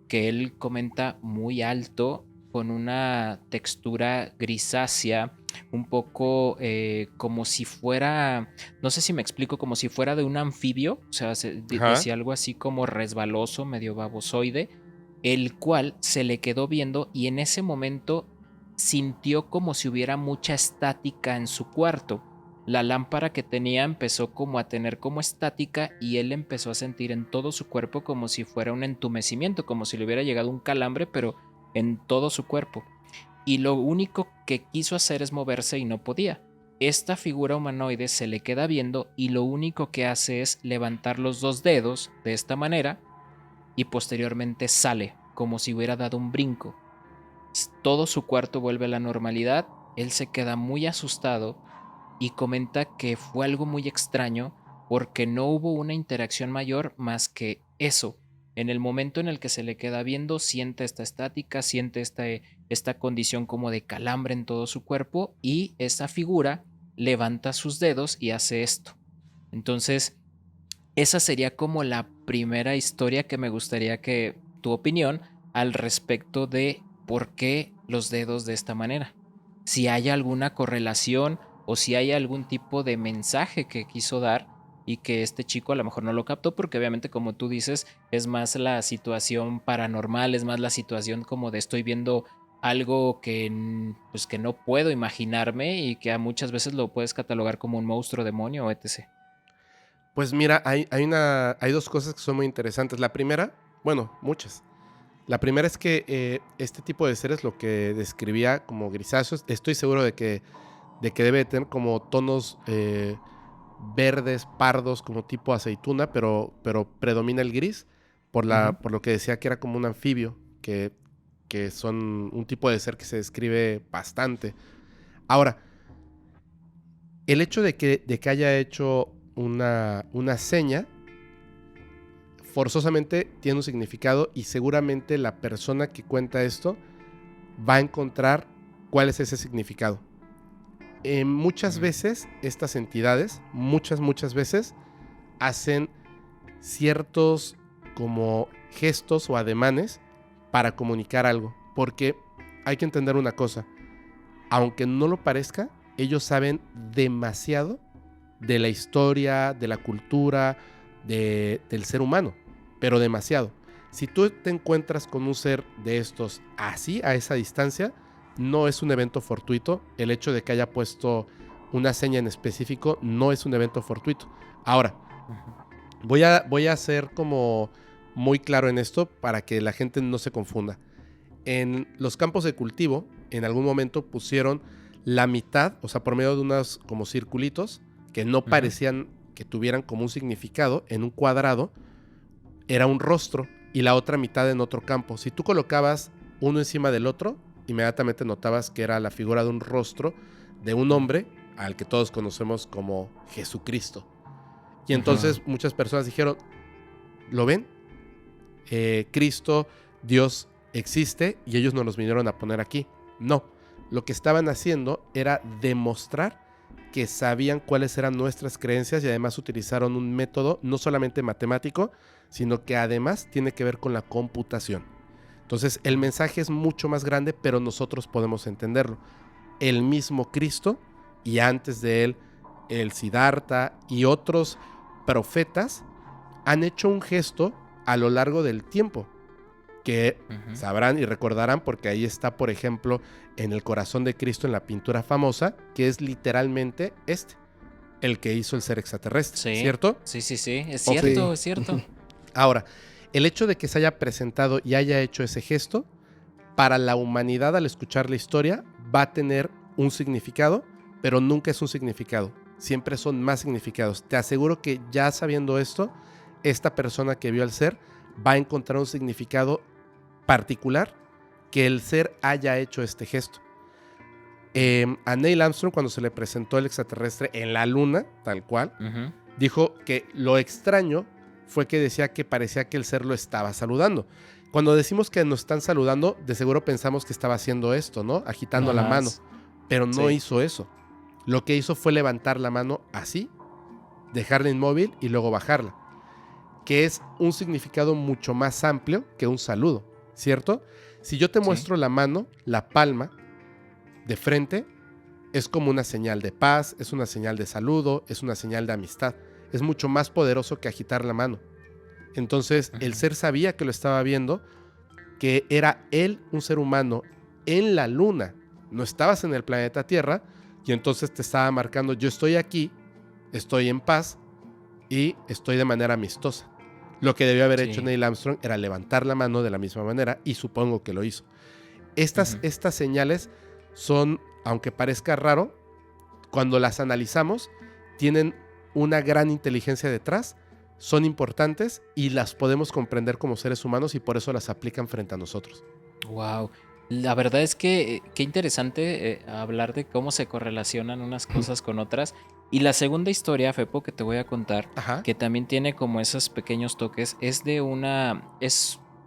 que él comenta muy alto, con una textura grisácea, un poco como si fuera, no sé si me explico, como si fuera de un anfibio, o sea, decía algo así como resbaloso, medio babosoide, el cual se le quedó viendo y en ese momento sintió como si hubiera mucha estática en su cuarto. La lámpara que tenía empezó como a tener como estática y él empezó a sentir en todo su cuerpo como si fuera un entumecimiento, como si le hubiera llegado un calambre, pero en todo su cuerpo. Y lo único que quiso hacer es moverse y no podía. esta figura humanoide se le queda viendo y lo único que hace es levantar los 2 dedos de esta manera y posteriormente sale como si hubiera dado un brinco. Todo su cuarto vuelve a la normalidad, él se queda muy asustado y comenta que fue algo muy extraño porque no hubo una interacción mayor más que eso. En el momento en el que se le queda viendo, siente esta estática, siente esta condición como de calambre en todo su cuerpo y esa figura levanta sus dedos y hace esto. Entonces, esa sería como la primera historia que me gustaría que tu opinión al respecto de por qué los dedos de esta manera. Si hay alguna correlación o si hay algún tipo de mensaje que quiso dar y que este chico a lo mejor no lo captó porque obviamente como tú dices es más la situación paranormal, es más la situación como de estoy viendo algo que pues que no puedo imaginarme y que a muchas veces lo puedes catalogar como un monstruo, demonio o etc. Pues mira, hay dos cosas que son muy interesantes. La primera, bueno, muchas. La primera es que este tipo de seres, lo que describía como grisáceos, estoy seguro de que debe tener como tonos verdes, pardos, como tipo aceituna, pero predomina el gris, por lo que decía que era como un anfibio, que son un tipo de ser que se describe bastante. Ahora, el hecho de que haya hecho una seña, forzosamente tiene un significado y seguramente la persona que cuenta esto va a encontrar cuál es ese significado. Muchas veces estas entidades, muchas veces, hacen ciertos como gestos o ademanes para comunicar algo. Porque hay que entender una cosa, aunque no lo parezca, ellos saben demasiado de la historia, de la cultura, del ser humano, pero demasiado. Si tú te encuentras con un ser de estos así, a esa distancia, no es un evento fortuito. El hecho de que haya puesto una seña en específico no es un evento fortuito. Ahora, voy a ser como muy claro en esto para que la gente no se confunda. En los campos de cultivo, en algún momento pusieron la mitad, o sea, por medio de unos como circulitos que no parecían que tuvieran como un significado, en un cuadrado, era un rostro y la otra mitad en otro campo. Si tú colocabas uno encima del otro, inmediatamente notabas que era la figura de un rostro de un hombre al que todos conocemos como Jesucristo. Y entonces muchas personas dijeron, ¿lo ven? Cristo, Dios existe y ellos nos los vinieron a poner aquí. No, lo que estaban haciendo era demostrar que sabían cuáles eran nuestras creencias y además utilizaron un método no solamente matemático, sino que además tiene que ver con la computación. Entonces el mensaje es mucho más grande, pero nosotros podemos entenderlo. El mismo Cristo y antes de él el Siddhartha y otros profetas han hecho un gesto a lo largo del tiempo que sabrán y recordarán porque ahí está, por ejemplo, en el corazón de Cristo en la pintura famosa, que es literalmente el que hizo el ser extraterrestre, sí, ¿cierto? Sí, es cierto, es cierto. Ahora, el hecho de que se haya presentado y haya hecho ese gesto, para la humanidad al escuchar la historia va a tener un significado, pero nunca es un significado, siempre son más significados. Te aseguro que ya sabiendo esto, esta persona que vio al ser va a encontrar un significado particular que el ser haya hecho este gesto. A Neil Armstrong, cuando se le presentó el extraterrestre en la luna, tal cual, dijo que lo extraño fue que decía que parecía que el ser lo estaba saludando. Cuando decimos que nos están saludando, de seguro pensamos que estaba haciendo esto, ¿no? Agitando la mano, pero no hizo eso. Lo que hizo fue levantar la mano así, dejarla inmóvil y luego bajarla, que es un significado mucho más amplio que un saludo, ¿cierto? Si yo te muestro la mano, la palma, de frente, es como una señal de paz, es una señal de saludo, es una señal de amistad. Es mucho más poderoso que agitar la mano. Entonces, el ser sabía que lo estaba viendo, que era él un ser humano en la luna. No estabas en el planeta Tierra y entonces te estaba marcando, yo estoy aquí, estoy en paz y estoy de manera amistosa. Lo que debió haber hecho Neil Armstrong era levantar la mano de la misma manera y supongo que lo hizo. Estas señales son, aunque parezca raro, cuando las analizamos, tienen una gran inteligencia detrás, son importantes y las podemos comprender como seres humanos y por eso las aplican frente a nosotros. Wow. La verdad es que qué interesante hablar de cómo se correlacionan unas cosas con otras. Y la segunda historia, Fepo, que te voy a contar, Ajá. que también tiene como esos pequeños toques, es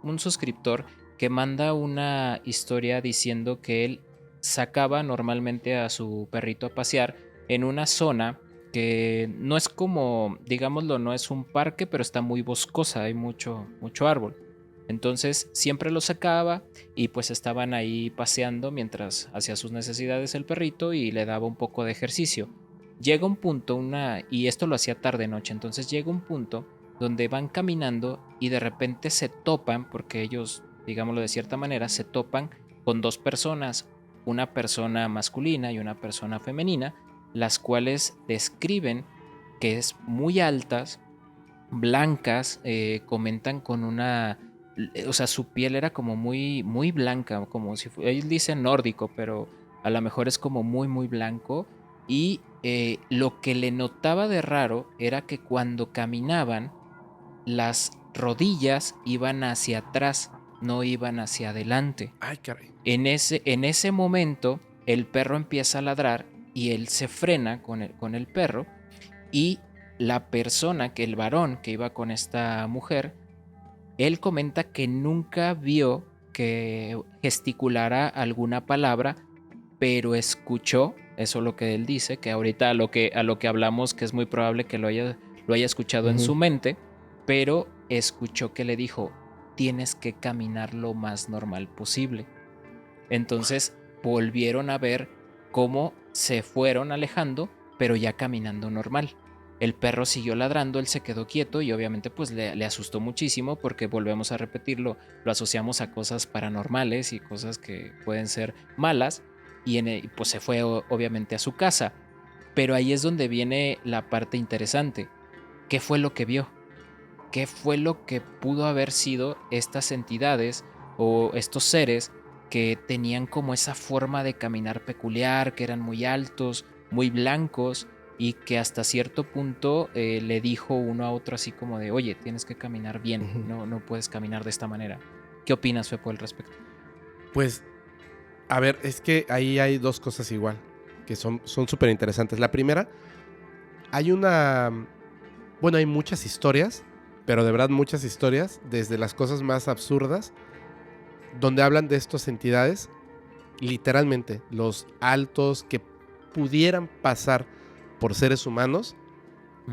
un suscriptor que manda una historia diciendo que él sacaba normalmente a su perrito a pasear en una zona que no es como, digámoslo, no es un parque, pero está muy boscosa, hay mucho árbol. Entonces siempre lo sacaba y pues estaban ahí paseando mientras hacía sus necesidades el perrito y le daba un poco de ejercicio. Llega un punto, y esto lo hacía tarde noche, entonces llega un punto donde van caminando y de repente se topan, porque ellos, digámoslo de cierta manera, se topan con dos personas, una persona masculina y una persona femenina, las cuales describen que es muy altas, blancas, comentan con una, o sea, su piel era como muy blanca, como si ellos dicen nórdico, pero a lo mejor es como muy blanco. Y lo que le notaba de raro era que cuando caminaban, las rodillas iban hacia atrás, no iban hacia adelante. Ay, caray. En ese momento, el perro empieza a ladrar y él se frena con el perro y la persona, el varón que iba con esta mujer, él comenta que nunca vio que gesticulara alguna palabra, pero escuchó, eso es lo que él dice, que ahorita a lo que hablamos, que es muy probable que lo haya escuchado en su mente, pero escuchó que le dijo, tienes que caminar lo más normal posible. Entonces volvieron a ver cómo se fueron alejando, pero ya caminando normal. El perro siguió ladrando, él se quedó quieto y obviamente pues le asustó muchísimo porque volvemos a repetirlo, lo asociamos a cosas paranormales y cosas que pueden ser malas y pues se fue obviamente a su casa. Pero ahí es donde viene la parte interesante. ¿Qué fue lo que vio? ¿Qué fue lo que pudo haber sido estas entidades o estos seres que tenían como esa forma de caminar peculiar, que eran muy altos, muy blancos y que hasta cierto punto le dijo uno a otro así como de, oye, tienes que caminar bien, no puedes caminar de esta manera? ¿Qué opinas, Fepo, al respecto? Pues, a ver, es que ahí hay dos cosas igual, que son súper interesantes. La primera, hay muchas historias, pero de verdad muchas historias, desde las cosas más absurdas, donde hablan de estas entidades, literalmente, los altos que pudieran pasar por seres humanos,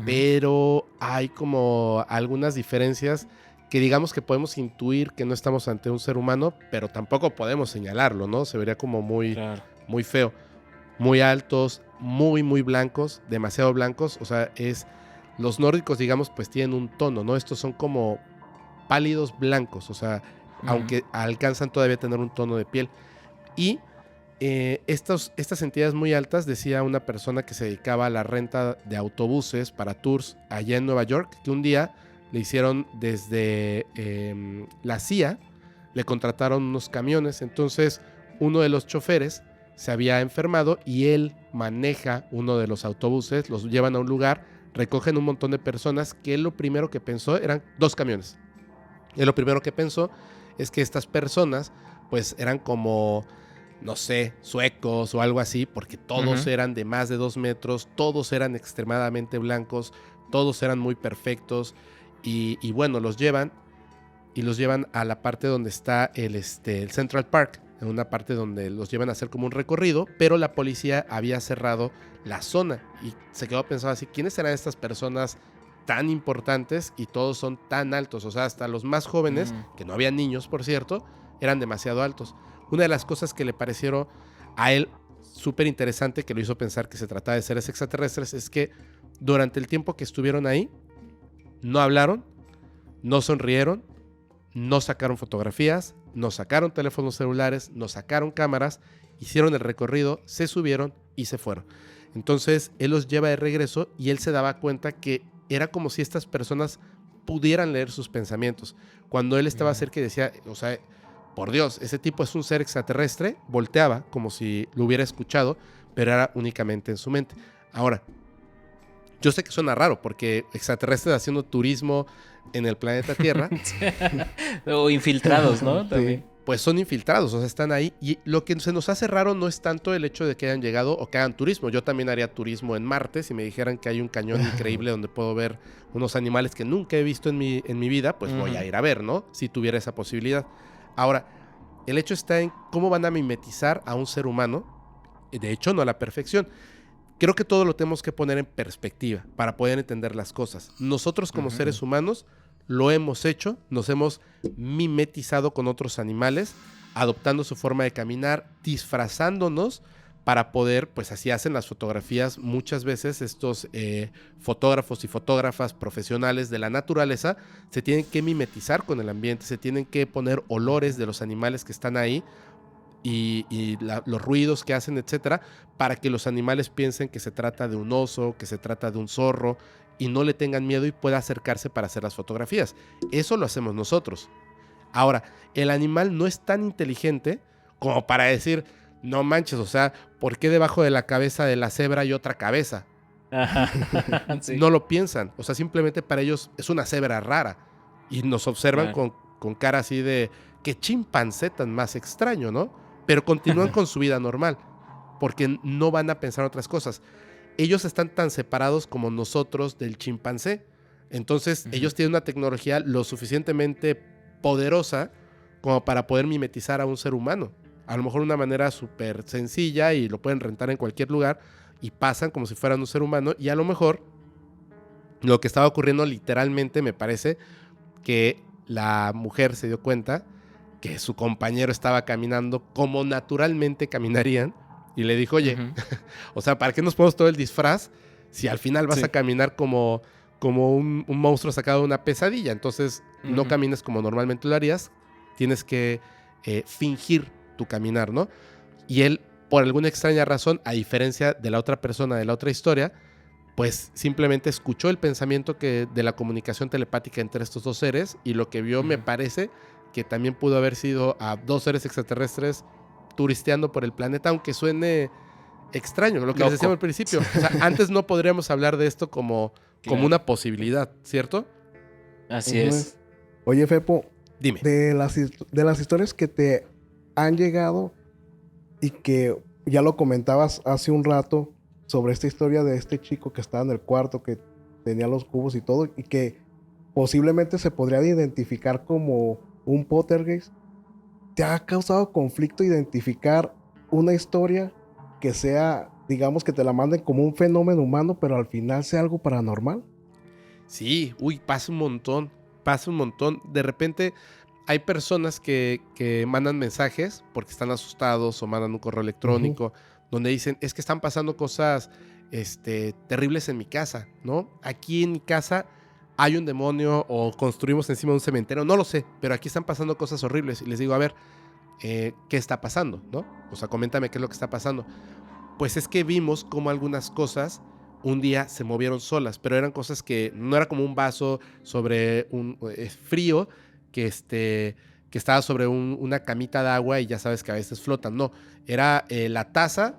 pero hay como algunas diferencias que digamos que podemos intuir que no estamos ante un ser humano, pero tampoco podemos señalarlo, ¿no? Se vería como muy feo. Muy altos, muy blancos, demasiado blancos, o sea, los nórdicos, digamos, pues tienen un tono, ¿no? Estos son como pálidos blancos, o sea, aunque alcanzan todavía a tener un tono de piel. Y estas entidades muy altas, decía una persona que se dedicaba a la renta de autobuses para tours allá en Nueva York, que un día le hicieron desde la CIA, le contrataron unos camiones, entonces uno de los choferes se había enfermado y él maneja uno de los autobuses, los llevan a un lugar, recogen un montón de personas, que él lo primero que pensó eran 2 camiones. Él lo primero que pensó es que estas personas pues eran como, no sé, suecos o algo así, porque todos eran de más de 2 metros, todos eran extremadamente blancos, todos eran muy perfectos y bueno, los llevan a la parte donde está el Central Park, en una parte donde los llevan a hacer como un recorrido, pero la policía había cerrado la zona y se quedó pensando así, ¿quiénes serán estas personas tan importantes y todos son tan altos? O sea, hasta los más jóvenes, que no había niños, por cierto, eran demasiado altos. Una de las cosas que le parecieron a él súper interesante, que lo hizo pensar que se trataba de seres extraterrestres, es que durante el tiempo que estuvieron ahí, no hablaron, no sonrieron, no sacaron fotografías, no sacaron teléfonos celulares, no sacaron cámaras, hicieron el recorrido, se subieron y se fueron. Entonces él los lleva de regreso y él se daba cuenta que era como si estas personas pudieran leer sus pensamientos. Cuando él estaba cerca y decía, o sea, por Dios, ese tipo es un ser extraterrestre, volteaba como si lo hubiera escuchado, pero era únicamente en su mente. Ahora, yo sé que suena raro porque extraterrestres haciendo turismo en el planeta Tierra. O infiltrados, ¿no? También. Pues son infiltrados, o sea, están ahí. Y lo que se nos hace raro no es tanto el hecho de que hayan llegado o que hagan turismo. Yo también haría turismo en Marte. Si me dijeran que hay un cañón increíble donde puedo ver unos animales que nunca he visto en mi vida, pues voy a ir a ver, ¿no? Si tuviera esa posibilidad. Ahora, el hecho está en cómo van a mimetizar a un ser humano. De hecho, no a la perfección. Creo que todo lo tenemos que poner en perspectiva para poder entender las cosas. Nosotros como seres humanos lo hemos hecho, nos hemos mimetizado con otros animales, adoptando su forma de caminar, disfrazándonos para poder, pues así hacen las fotografías muchas veces. Estos fotógrafos y fotógrafas profesionales de la naturaleza se tienen que mimetizar con el ambiente, se tienen que poner olores de los animales que están ahí y los ruidos que hacen, etcétera, para que los animales piensen que se trata de un oso, que se trata de un zorro, y no le tengan miedo y pueda acercarse para hacer las fotografías. Eso lo hacemos nosotros. Ahora, el animal no es tan inteligente como para decir, no manches, o sea, ¿por qué debajo de la cabeza de la cebra hay otra cabeza? Sí. No lo piensan, o sea, simplemente para ellos es una cebra rara y nos observan con cara así de, qué chimpancé tan más extraño, ¿no? Pero continúan con su vida normal, porque no van a pensar otras cosas. Ellos están tan separados como nosotros del chimpancé. Entonces, ellos tienen una tecnología lo suficientemente poderosa como para poder mimetizar a un ser humano. A lo mejor de una manera súper sencilla y lo pueden rentar en cualquier lugar y pasan como si fueran un ser humano. Y a lo mejor lo que estaba ocurriendo literalmente, me parece que la mujer se dio cuenta que su compañero estaba caminando como naturalmente caminarían. Y le dijo, oye, o sea, ¿para qué nos ponemos todo el disfraz si al final vas a caminar como un monstruo sacado de una pesadilla? Entonces, no camines como normalmente lo harías, tienes que fingir tu caminar, ¿no? Y él, por alguna extraña razón, a diferencia de la otra persona de la otra historia, pues simplemente escuchó el pensamiento de la comunicación telepática entre estos dos seres, y lo que vio me parece que también pudo haber sido a dos seres extraterrestres turisteando por el planeta, aunque suene extraño, lo que les decíamos al principio. O sea, antes no podríamos hablar de esto como una posibilidad, ¿cierto? Así es. Oye, Fepo, dime. De las historias que te han llegado y que ya lo comentabas hace un rato sobre esta historia de este chico que estaba en el cuarto, que tenía los cubos y todo, y que posiblemente se podría identificar como un poltergeist. ¿Te ha causado conflicto identificar una historia que sea, digamos, que te la manden como un fenómeno humano, pero al final sea algo paranormal? Sí, pasa un montón. De repente hay personas que mandan mensajes porque están asustados o mandan un correo electrónico donde dicen, es que están pasando cosas terribles en mi casa, ¿no? Aquí en mi casa hay un demonio o construimos encima de un cementerio, no lo sé, pero aquí están pasando cosas horribles. Y les digo, a ver, ¿qué está pasando? ¿No? O sea, coméntame qué es lo que está pasando. Pues es que vimos cómo algunas cosas un día se movieron solas, pero eran cosas que no era como un vaso sobre un frío que estaba sobre una camita de agua y ya sabes que a veces flotan. No, era la taza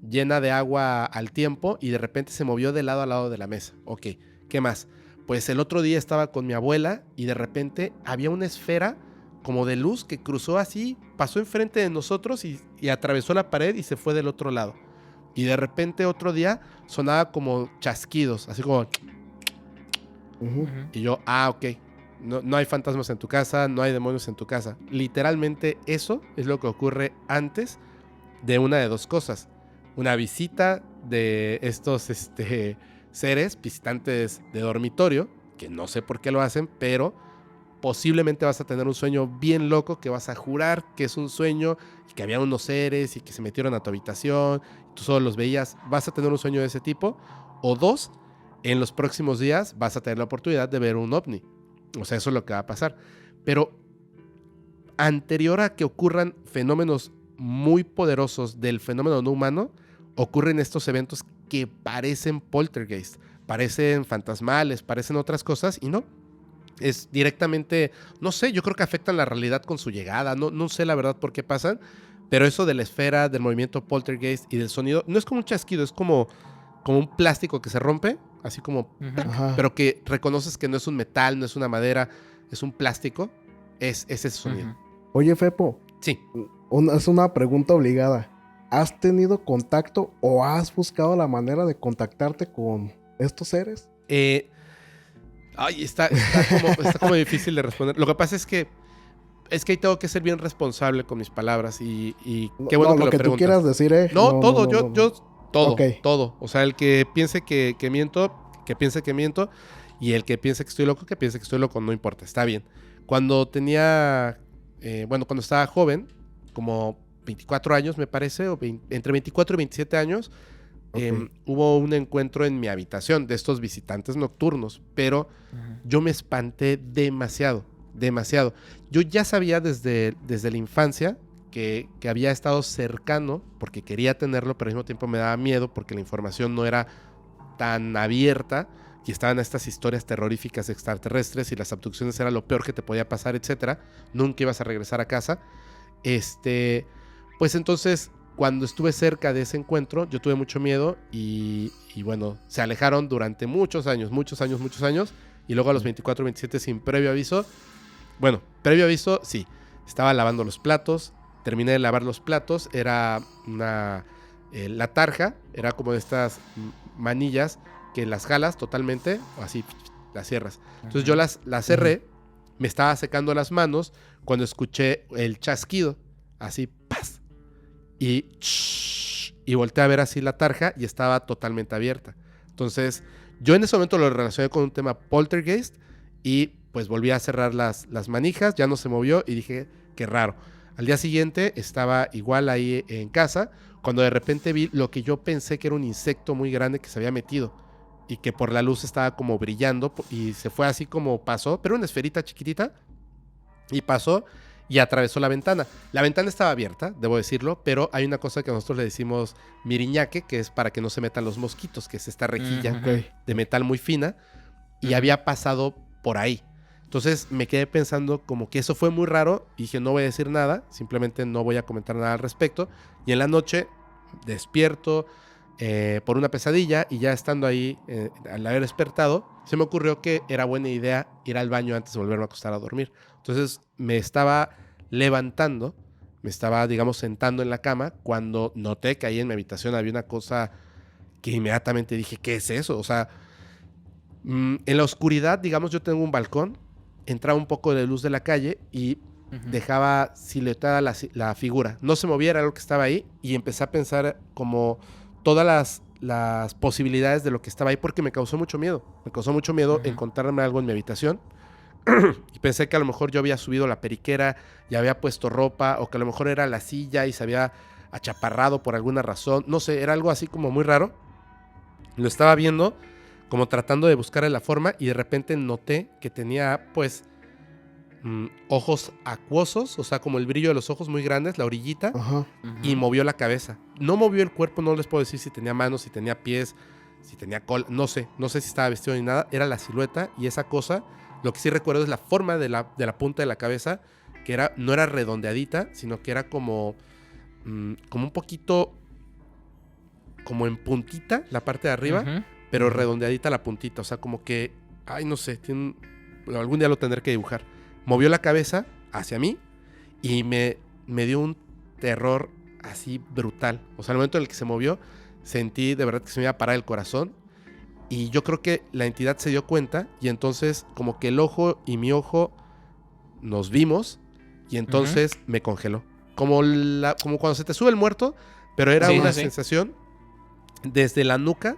llena de agua al tiempo y de repente se movió de lado a lado de la mesa. Ok, ¿qué más? Pues el otro día estaba con mi abuela y de repente había una esfera como de luz que cruzó así, pasó enfrente de nosotros y atravesó la pared y se fue del otro lado. Y de repente otro día sonaba como chasquidos, así como... Y yo, ok, no hay fantasmas en tu casa, no hay demonios en tu casa. Literalmente eso es lo que ocurre antes de una de dos cosas. Una visita de estos seres, visitantes de dormitorio, que no sé por qué lo hacen, pero posiblemente vas a tener un sueño bien loco que vas a jurar que es un sueño y que había unos seres y que se metieron a tu habitación y tú solo los veías. Vas a tener un sueño de ese tipo. O dos, en los próximos días vas a tener la oportunidad de ver un ovni. O sea, eso es lo que va a pasar. Pero anterior a que ocurran fenómenos muy poderosos del fenómeno no humano, ocurren estos eventos que parecen poltergeist, parecen fantasmales, parecen otras cosas y no. Es directamente, no sé, yo creo que afectan la realidad con su llegada, no sé la verdad por qué pasan, Pero eso de la esfera, del movimiento poltergeist y del sonido, no es como un chasquido, es como un plástico que se rompe, así como, Ajá. pero que reconoces que no es un metal, no es una madera, es un plástico, es ese sonido. Ujú. Oye, Fepo, Sí. es una pregunta obligada. ¿Has tenido contacto o has buscado la manera de contactarte con estos seres? Está como difícil de responder. Lo que pasa es que ahí tengo que ser bien responsable con mis palabras y qué bueno No, que lo que tú preguntas. quieras decir, No, todo, no. todo, Ok. todo. O sea, el que piense que miento, que piense que miento, y el que piense que estoy loco, que piense que estoy loco, no importa, está bien. Cuando cuando estaba joven, como 24 años me parece, entre 24 y 27 años, Ok. hubo un encuentro en mi habitación de estos visitantes nocturnos, pero yo me espanté demasiado, demasiado. Yo ya sabía desde la infancia que había estado cercano, porque quería tenerlo, pero al mismo tiempo me daba miedo porque la información no era tan abierta y estaban estas historias terroríficas extraterrestres y las abducciones era lo peor que te podía pasar, etcétera. Nunca ibas a regresar a casa. Pues entonces, cuando estuve cerca de ese encuentro, yo tuve mucho miedo y bueno, se alejaron durante muchos años, y luego a los 24, 27 sin previo aviso. Bueno, previo aviso, sí. Estaba lavando los platos, terminé de lavar los platos, era la tarja, era como de estas manillas que las jalas totalmente, o así, las cierras. Entonces yo las cerré, me estaba secando las manos cuando escuché el chasquido, así, ¡paz! Y volteé a ver así la tarja y estaba totalmente abierta. Entonces, yo en ese momento lo relacioné con un tema poltergeist y pues volví a cerrar las manijas, ya no se movió y dije, qué raro. Al día siguiente estaba igual ahí en casa, cuando de repente vi lo que yo pensé que era un insecto muy grande que se había metido y que por la luz estaba como brillando y se fue así como pasó, pero una esferita chiquitita y pasó y atravesó la ventana. La ventana estaba abierta, debo decirlo, pero hay una cosa que nosotros le decimos miriñaque, que es para que no se metan los mosquitos, que es esta rejilla de metal muy fina, y había pasado por ahí. Entonces me quedé pensando como que eso fue muy raro y dije no voy a decir nada, simplemente no voy a comentar nada al respecto. Y en la noche despierto por una pesadilla y ya estando ahí, al haber despertado, se me ocurrió que era buena idea ir al baño antes de volverme a acostar a dormir. Entonces me estaba levantando, me estaba, digamos, sentando en la cama cuando noté que ahí en mi habitación había una cosa que inmediatamente dije, ¿qué es eso? O sea, en la oscuridad, digamos, yo tengo un balcón, entraba un poco de luz de la calle y dejaba siluetada la figura. No se movía, era algo que estaba ahí y empecé a pensar como todas las posibilidades de lo que estaba ahí porque me causó mucho miedo. Me causó mucho miedo encontrarme algo en mi habitación y pensé que a lo mejor yo había subido la periquera y había puesto ropa o que a lo mejor era la silla y se había achaparrado por alguna razón. No sé, era algo así como muy raro. Lo estaba viendo como tratando de buscarle la forma y de repente noté que tenía pues ojos acuosos, o sea, como el brillo de los ojos muy grandes, la orillita, y movió la cabeza. No movió el cuerpo, no les puedo decir si tenía manos, si tenía pies, si tenía cola, no sé si estaba vestido ni nada, era la silueta y esa cosa, lo que sí recuerdo es la forma de la punta de la cabeza, que no era redondeadita, sino que era como un poquito como en puntita la parte de arriba, pero redondeadita la puntita, o sea, como que, ay, no sé, algún día lo tendré que dibujar. Movió la cabeza hacia mí y me dio un terror así brutal. O sea, al momento en el que se movió, sentí de verdad que se me iba a parar el corazón. Y yo creo que la entidad se dio cuenta y entonces como que el ojo y mi ojo nos vimos y entonces me congeló. Como cuando se te sube el muerto, pero era una sensación desde la nuca.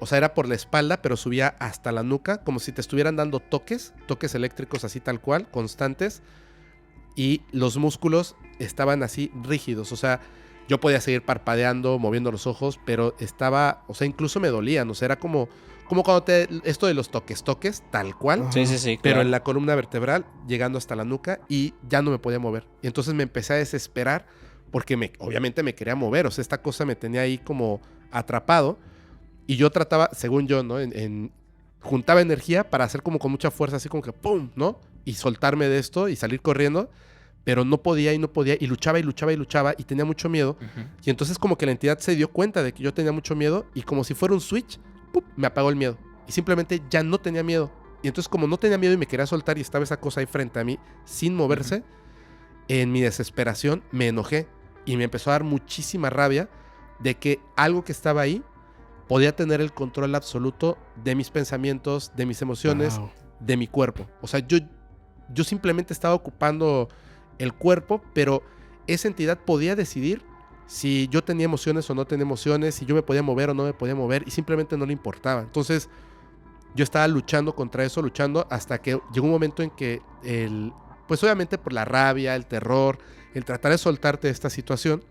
O sea, era por la espalda, pero subía hasta la nuca, como si te estuvieran dando toques eléctricos así tal cual, constantes, y los músculos estaban así rígidos, o sea, yo podía seguir parpadeando, moviendo los ojos, pero estaba, o sea, incluso me dolían, o sea, era como cuando esto de los toques, tal cual, sí, pero en la columna vertebral, llegando hasta la nuca, y ya no me podía mover, y entonces me empecé a desesperar, porque obviamente me quería mover, o sea, esta cosa me tenía ahí como atrapado. Y yo trataba, según yo, ¿no? Juntaba energía para hacer como con mucha fuerza, así como que ¡pum!, ¿no? Y soltarme de esto y salir corriendo. pero no podía y luchaba y tenía mucho miedo. Ujú. Y entonces como que la entidad se dio cuenta de que yo tenía mucho miedo y como si fuera un switch, ¡pum!, me apagó el miedo. Y simplemente ya no tenía miedo. Y entonces como no tenía miedo y me quería soltar y estaba esa cosa ahí frente a mí sin moverse, en mi desesperación me enojé y me empezó a dar muchísima rabia de que algo que estaba ahí podía tener el control absoluto de mis pensamientos, de mis emociones, Wow. de mi cuerpo. O sea, yo simplemente estaba ocupando el cuerpo, pero esa entidad podía decidir si yo tenía emociones o no tenía emociones, si yo me podía mover o no me podía mover, y simplemente no le importaba. Entonces, yo estaba luchando contra eso, luchando, hasta que llegó un momento en que pues obviamente por la rabia, el terror, el tratar de soltarte de esta situación,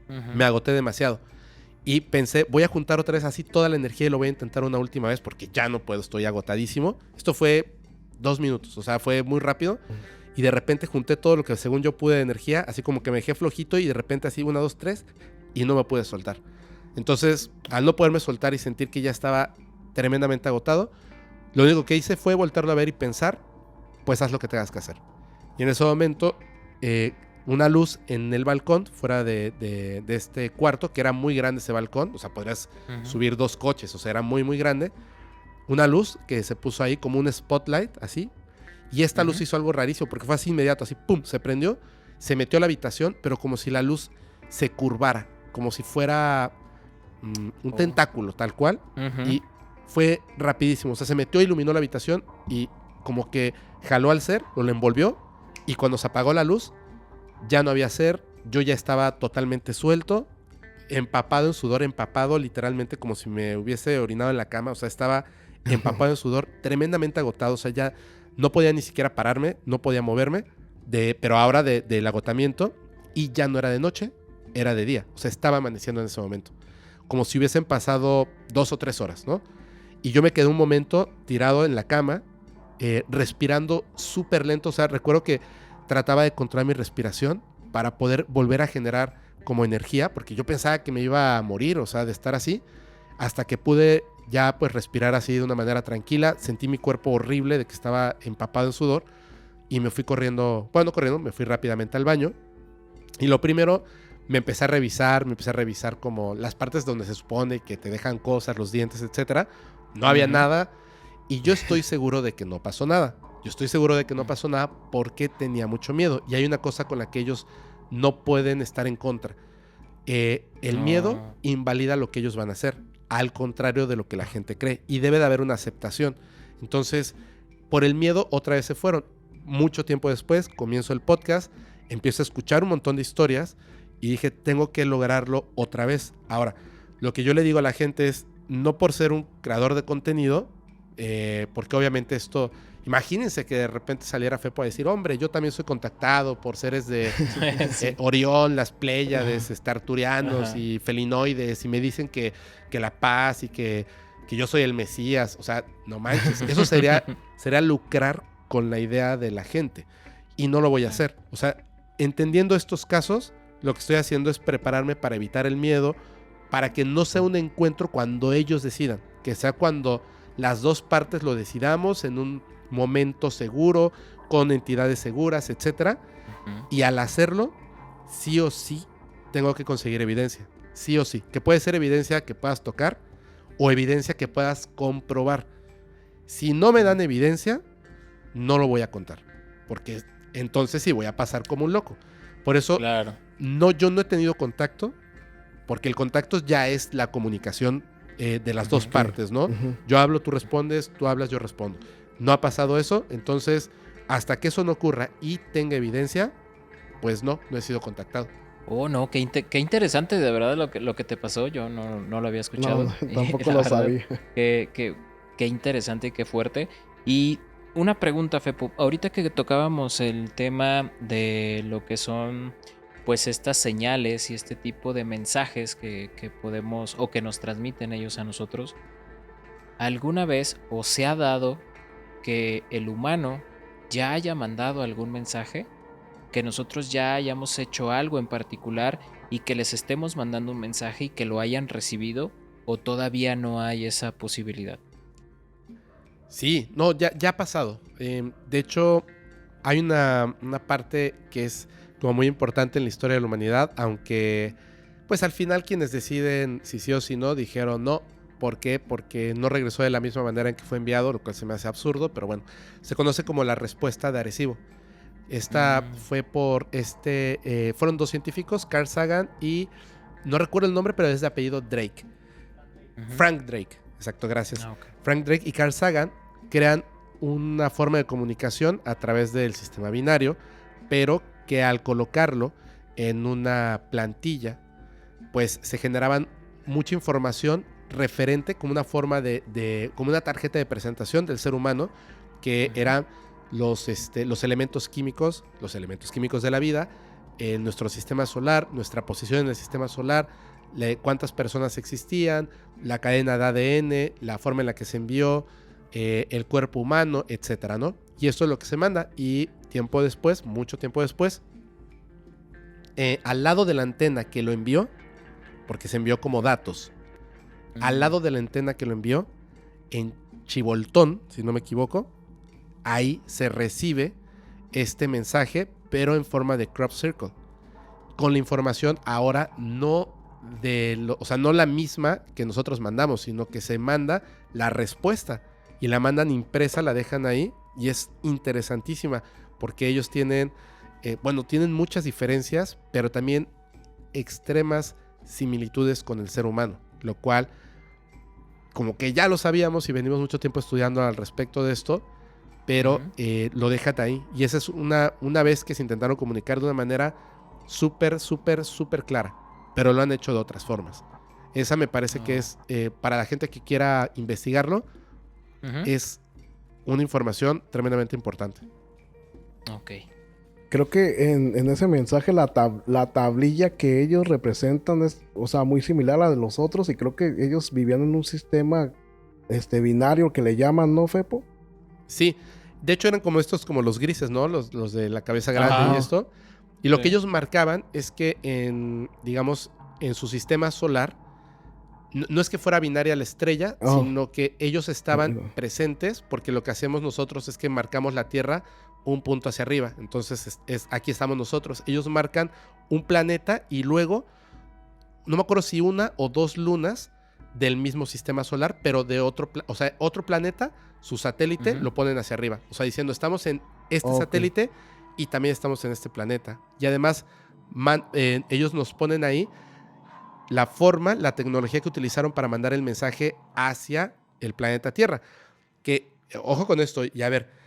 Ujú. me agoté demasiado. Y pensé, voy a juntar otra vez así toda la energía y lo voy a intentar una última vez porque ya no puedo, estoy agotadísimo. Esto fue 2 minutos, o sea, fue muy rápido. Y de repente junté todo lo que según yo pude de energía, así como que me dejé flojito y de repente así 1, 2, 3 y no me pude soltar. Entonces, al no poderme soltar y sentir que ya estaba tremendamente agotado, lo único que hice fue voltarlo a ver y pensar, pues haz lo que tengas que hacer. Y en ese momento, una luz en el balcón, fuera de este cuarto, que era muy grande ese balcón, o sea, podrías Ujú. subir 2 coches, o sea, era muy, muy grande. Una luz que se puso ahí como un spotlight, así. Y esta luz Ujú. hizo algo rarísimo, porque fue así inmediato, así, pum, se prendió, se metió a la habitación, pero como si la luz se curvara, como si fuera un Oh. tentáculo, tal cual. Ujú. Y fue rapidísimo, o sea, se metió, iluminó la habitación y como que jaló al ser, lo envolvió, y cuando se apagó la luz, ya no había ser, yo ya estaba totalmente suelto, empapado en sudor, empapado literalmente como si me hubiese orinado en la cama, o sea, estaba empapado en sudor, tremendamente agotado, o sea, ya no podía ni siquiera pararme, no podía moverme, pero ahora del agotamiento, y ya no era de noche, era de día, o sea, estaba amaneciendo en ese momento, como si hubiesen pasado 2 o 3 horas, ¿no? Y yo me quedé un momento tirado en la cama, respirando súper lento, o sea, recuerdo que trataba de controlar mi respiración para poder volver a generar como energía, porque yo pensaba que me iba a morir, o sea, de estar así, hasta que pude ya pues respirar así de una manera tranquila, sentí mi cuerpo horrible de que estaba empapado en sudor y me fui corriendo, bueno, no corriendo, me fui rápidamente al baño y lo primero me empecé a revisar como las partes donde se supone que te dejan cosas, los dientes, etcétera. No había Ujú. nada y yo estoy seguro de que no pasó nada. Yo estoy seguro de que no pasó nada porque tenía mucho miedo. Y hay una cosa con la que ellos no pueden estar en contra. El miedo No. invalida lo que ellos van a hacer, al contrario de lo que la gente cree. Y debe de haber una aceptación. Entonces, por el miedo, otra vez se fueron. Mucho tiempo después, comienzo el podcast, empiezo a escuchar un montón de historias y dije, tengo que lograrlo otra vez. Ahora, lo que yo le digo a la gente es, no por ser un creador de contenido, porque obviamente esto, imagínense que de repente saliera Fepo a decir, hombre, yo también soy contactado por seres de Sí. Orión, las Pléyades, Arturianos Ajá. y Felinoides, y me dicen que la paz y que yo soy el Mesías. O sea, no manches, eso sería lucrar con la idea de la gente. Y no lo voy a hacer. O sea, entendiendo estos casos, lo que estoy haciendo es prepararme para evitar el miedo, para que no sea un encuentro cuando ellos decidan, que sea cuando las dos partes lo decidamos en un momento seguro, con entidades seguras, etcétera. Ujú. Y al hacerlo, sí o sí, tengo que conseguir evidencia. Sí o sí. Que puede ser evidencia que puedas tocar o evidencia que puedas comprobar. Si no me dan evidencia, no lo voy a contar. Porque entonces sí voy a pasar como un loco. Por eso, Claro. yo no he tenido contacto, porque el contacto ya es la comunicación de las dos Ujú. partes, ¿no? Ujú. Yo hablo, tú respondes, tú hablas, yo respondo. No ha pasado eso, entonces hasta que eso no ocurra y tenga evidencia, pues no he sido contactado. Oh, no, qué interesante de verdad lo que te pasó. Yo no lo había escuchado. No, Y tampoco la lo verdad, sabía. qué interesante y qué fuerte. Y una pregunta, Fepo. Ahorita que tocábamos el tema de lo que son pues estas señales y este tipo de mensajes que podemos o que nos transmiten ellos a nosotros, ¿alguna vez o se ha dado que el humano ya haya mandado algún mensaje? Que nosotros ya hayamos hecho algo en particular y que les estemos mandando un mensaje y que lo hayan recibido, o todavía no hay esa posibilidad. Sí, no, ya ha pasado. De hecho, hay una parte que es como muy importante en la historia de la humanidad, aunque pues al final quienes deciden si sí o si no dijeron no. ¿Por qué? Porque no regresó de la misma manera en que fue enviado, lo cual se me hace absurdo, pero bueno, se conoce como la respuesta de Arecibo. Esta fue por fueron dos científicos, Carl Sagan y no recuerdo el nombre, pero es de apellido Drake. Frank Drake, exacto, gracias. Okay. Frank Drake y Carl Sagan crean una forma de comunicación a través del sistema binario, pero que al colocarlo en una plantilla, pues se generaban mucha información referente como una forma como una tarjeta de presentación del ser humano, que eran los elementos químicos de la vida, en nuestro sistema solar, nuestra posición en el sistema solar, cuántas personas existían, la cadena de ADN, la forma en la que se envió, el cuerpo humano, etcétera, ¿no? Y esto es lo que se manda. Y tiempo después, mucho tiempo después, al lado de la antena que lo envió, porque se envió como datos, al lado de la antena que lo envió, en Chiboltón, si no me equivoco, ahí se recibe este mensaje, pero en forma de crop circle, con la información ahora no no la misma que nosotros mandamos, sino que se manda la respuesta y la mandan impresa, la dejan ahí, y es interesantísima porque ellos tienen muchas diferencias, pero también extremas similitudes con el ser humano, lo cual como que ya lo sabíamos y venimos mucho tiempo estudiando al respecto de esto, pero lo dejan ahí. Y esa es una vez que se intentaron comunicar de una manera súper clara, pero lo han hecho de otras formas. Esa me parece que es, para la gente que quiera investigarlo, es una información tremendamente importante. Ok. Creo que en ese mensaje la tablilla que ellos representan es, o sea, muy similar a la de los otros, y creo que ellos vivían en un sistema binario que le llaman, ¿no, Fepo? Sí, de hecho eran como estos, como los grises, ¿no? Los de la cabeza grande y esto. Y lo que ellos marcaban es que en su sistema solar, no es que fuera binaria la estrella, sino que ellos estaban presentes, porque lo que hacemos nosotros es que marcamos la Tierra un punto hacia arriba. Entonces aquí estamos nosotros. Ellos marcan un planeta y luego, no me acuerdo si una o dos lunas del mismo sistema solar, pero de otro planeta, su satélite, lo ponen hacia arriba. O sea, diciendo, estamos en este satélite y también estamos en este planeta. Y además, ellos nos ponen ahí la tecnología que utilizaron para mandar el mensaje hacia el planeta Tierra. Que, ojo con esto, y a ver,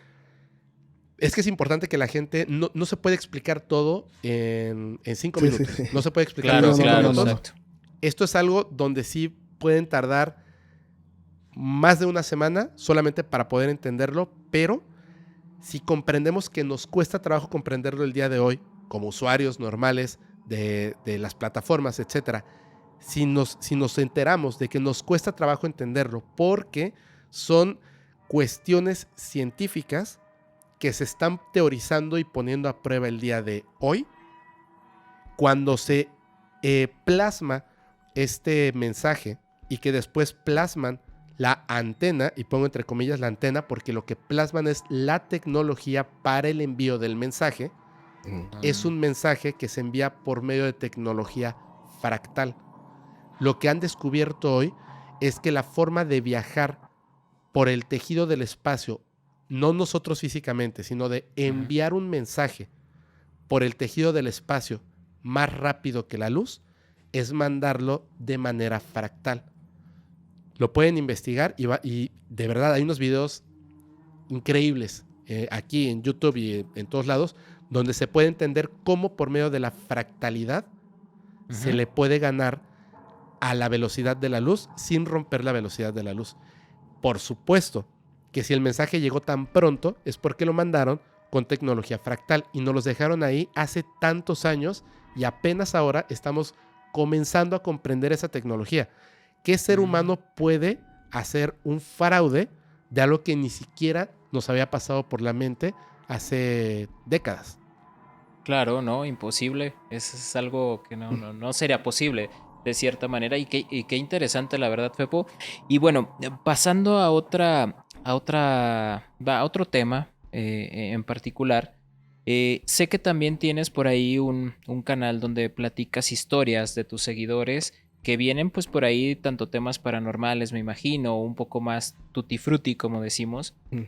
es que es importante que la gente no se puede explicar todo en 5 minutos. Sí. No se puede explicar todo en 5 minutos. Exacto. Esto es algo donde sí pueden tardar más de una semana solamente para poder entenderlo, pero si comprendemos que nos cuesta trabajo comprenderlo el día de hoy, como usuarios normales de las plataformas, etcétera, si nos enteramos de que nos cuesta trabajo entenderlo porque son cuestiones científicas que se están teorizando y poniendo a prueba el día de hoy, cuando se plasma este mensaje y que después plasman la antena, y pongo entre comillas la antena porque lo que plasman es la tecnología para el envío del mensaje, es un mensaje que se envía por medio de tecnología fractal. Lo que han descubierto hoy es que la forma de viajar por el tejido del espacio, no nosotros físicamente, sino de enviar un mensaje por el tejido del espacio más rápido que la luz, es mandarlo de manera fractal. Lo pueden investigar y de verdad hay unos videos increíbles aquí en YouTube y en todos lados, donde se puede entender cómo por medio de la fractalidad se le puede ganar a la velocidad de la luz sin romper la velocidad de la luz. Por supuesto que si el mensaje llegó tan pronto es porque lo mandaron con tecnología fractal y nos los dejaron ahí hace tantos años y apenas ahora estamos comenzando a comprender esa tecnología. ¿Qué ser humano puede hacer un fraude de algo que ni siquiera nos había pasado por la mente hace décadas? Claro, no, imposible. Eso es algo que no sería posible de cierta manera. Y qué interesante, la verdad, Fepo. Y bueno, pasando a otro tema en particular, Sé que también tienes por ahí un canal donde platicas historias de tus seguidores que vienen pues por ahí tanto temas paranormales, me imagino, un poco más tutti frutti, como decimos. Mm.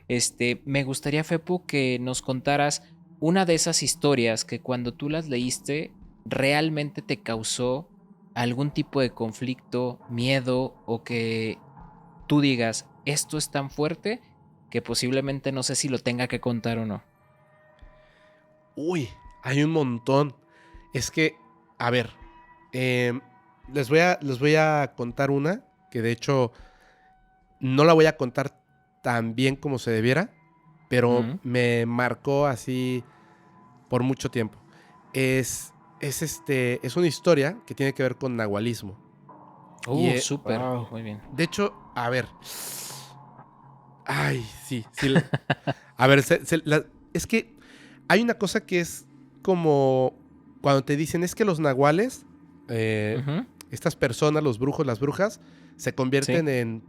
Me gustaría, Fepo, que nos contaras una de esas historias que cuando tú las leíste realmente te causó algún tipo de conflicto, miedo o que tú digas, esto es tan fuerte que posiblemente no sé si lo tenga que contar o no. Uy, hay un montón. Es que, a ver, eh, les voy a contar una que de hecho no la voy a contar tan bien como se debiera, pero Mm. me marcó así por mucho tiempo. Es una historia que tiene que ver con nahualismo. Y Súper, Wow. muy bien. de hecho, a ver. Ay, sí, sí. A ver, es que hay una cosa que es como cuando te dicen es que los nahuales, eh, Ujú. estas personas, los brujos, las brujas, se Sí, convierten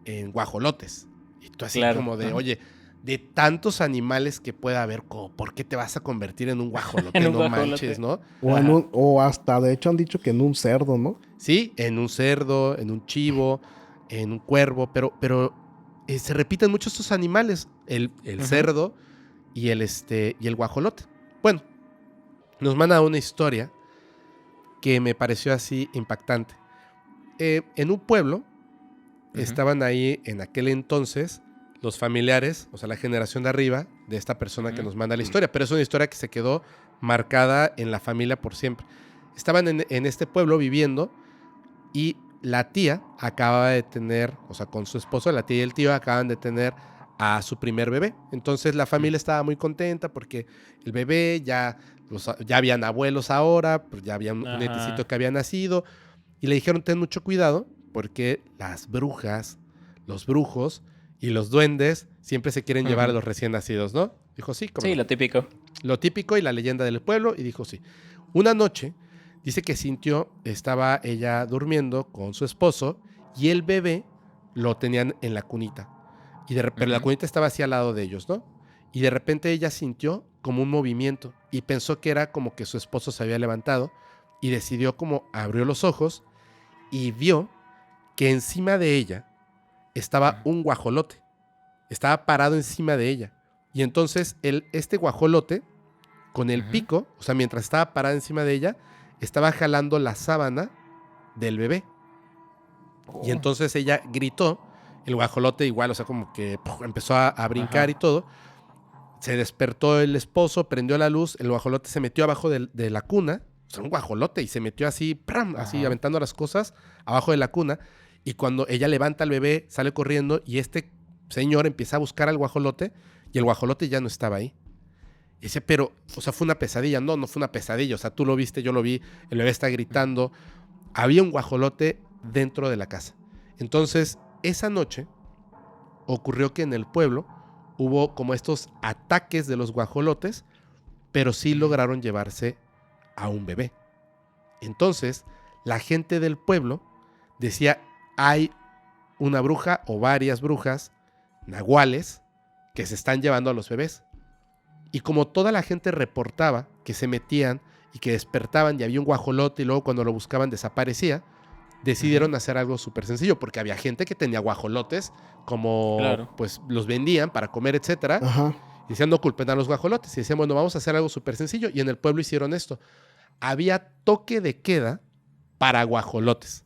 en guajolotes. Y tú así claro. como de, Ajá. oye, de tantos animales que pueda haber, ¿por qué te vas a convertir en un En guajolote? un No manches, guajolote. ¿no? Ajá. O hasta de hecho han dicho que en un cerdo, ¿no? Sí, en un cerdo, en un chivo, en un cuervo, pero se repiten mucho estos animales, el Ujú. cerdo y el guajolote. Bueno, nos manda una historia que me pareció así impactante. En un pueblo Ujú. estaban ahí en aquel entonces los familiares, o sea, la generación de arriba de esta persona que Ujú. nos manda la historia, pero es una historia que se quedó marcada en la familia por siempre. Estaban en este pueblo viviendo y la tía acaba de tener, o sea, con su esposo, la tía y el tío acaban de tener a su primer bebé. Entonces la familia estaba muy contenta porque el bebé ya habían abuelos ahora, pues ya había un nietecito Ajá. que había nacido y le dijeron ten mucho cuidado porque las brujas, los brujos y los duendes siempre se quieren llevar a Ujú. los recién nacidos, ¿no? Dijo sí, cómo Sí, no. lo típico. Lo típico y la leyenda del pueblo y dijo sí. Una noche dice que sintió, estaba ella durmiendo con su esposo y el bebé lo tenían en la cunita. Pero la Ujú. cunita estaba así al lado de ellos, ¿no? Y de repente ella sintió como un movimiento y pensó que era como que su esposo se había levantado y decidió como abrió los ojos y vio que encima de ella estaba Ujú. un guajolote. Estaba parado encima de ella. Y entonces este guajolote con el Ujú. pico, o sea, mientras estaba parada encima de ella, estaba jalando la sábana del bebé. Y Oh. entonces ella gritó, el guajolote igual, o sea, como que empezó a brincar y Ajá. todo. Se despertó el esposo, prendió la luz, el guajolote se metió abajo de la cuna, o sea, un guajolote, y se metió así, ¡pram! Así Ajá. aventando las cosas abajo de la cuna. Y cuando ella levanta al bebé, sale corriendo y este señor empieza a buscar al guajolote y el guajolote ya no estaba ahí. Y dice, pero, o sea, fue una pesadilla. No, no fue una pesadilla. O sea, tú lo viste, yo lo vi, el bebé está gritando. Había un guajolote dentro de la casa. Entonces, esa noche ocurrió que en el pueblo hubo como estos ataques de los guajolotes, pero sí Ujú. lograron llevarse a un bebé. Entonces, la gente del pueblo decía, hay una bruja o varias brujas nahuales que se están llevando a los bebés. Y como toda la gente reportaba que se metían y que despertaban y había un guajolote y luego cuando lo buscaban desaparecía, Ujú. decidieron hacer algo súper sencillo porque había gente que tenía guajolotes como Claro. pues los vendían para comer, etcétera. Ajá. Y decían no culpen a los guajolotes y decían bueno vamos a hacer algo súper sencillo y en el pueblo hicieron esto. Había toque de queda para guajolotes.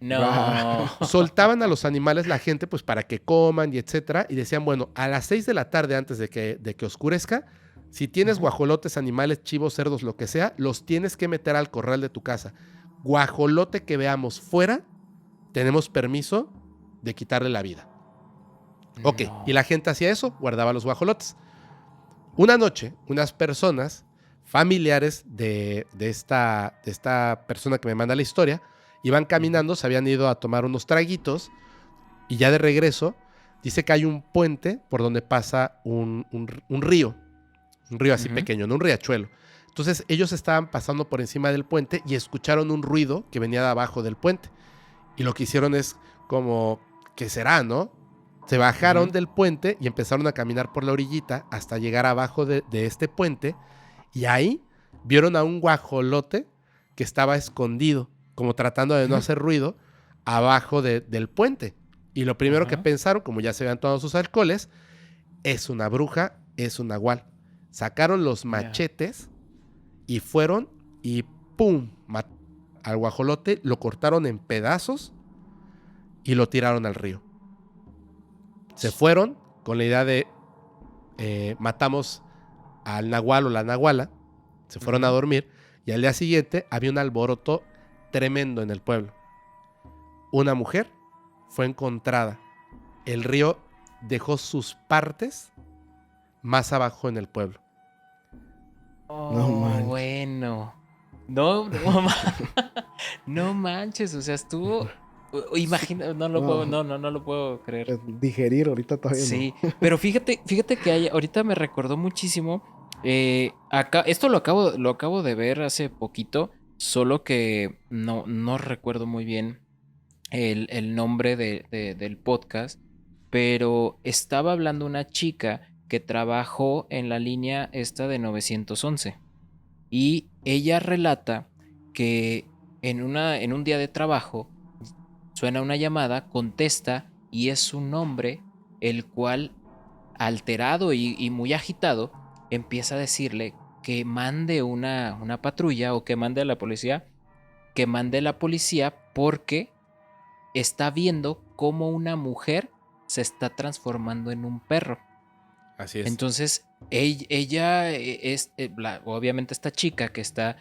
No. Soltaban a los animales la gente pues para que coman y etcétera y decían bueno a las 6 de la tarde antes de que oscurezca si tienes Ujú. guajolotes, animales, chivos, cerdos, lo que sea, los tienes que meter al corral de tu casa. Guajolote que veamos fuera, tenemos permiso de quitarle la vida. Ok, y No. la gente hacía eso, guardaba los guajolotes. Una noche, unas personas familiares de esta persona que me manda la historia, iban Ujú. caminando, se habían ido a tomar unos traguitos y ya de regreso dice que hay un puente por donde pasa un río así Ujú. pequeño, no un riachuelo. Entonces ellos estaban pasando por encima del puente y escucharon un ruido que venía de abajo del puente. Y lo que hicieron es como, ¿qué será, no? Se bajaron del puente y empezaron a caminar por la orillita hasta llegar abajo de este puente. Y ahí vieron a un guajolote que estaba escondido, como tratando de no hacer ruido, abajo del puente. Y lo primero que pensaron, como ya se habían tomado sus alcoholes, es una bruja, es un nahual. Sacaron los machetes y fueron y ¡pum! Al guajolote, lo cortaron en pedazos y lo tiraron al río. Se fueron con la idea de matamos al nahual o la nahuala. Se fueron a dormir y al día siguiente había un alboroto tremendo en el pueblo. Una mujer fue encontrada. El río dejó sus partes más abajo en el pueblo. No manches. Bueno. No manches, o sea, estuvo... Imagina, no lo puedo creer. Digerir ahorita todavía sí, no. Pero fíjate que ahorita me recordó muchísimo. Esto lo acabo de ver hace poquito, solo que no recuerdo muy bien el nombre del podcast, pero estaba hablando una chica que trabajó en la línea esta de 911 y ella relata que en un día de trabajo suena una llamada, contesta y es un hombre el cual, alterado y muy agitado, empieza a decirle que mande una patrulla o que mande a la policía, porque está viendo cómo una mujer se está transformando en un perro. Así es. Entonces, ella es, obviamente esta chica que está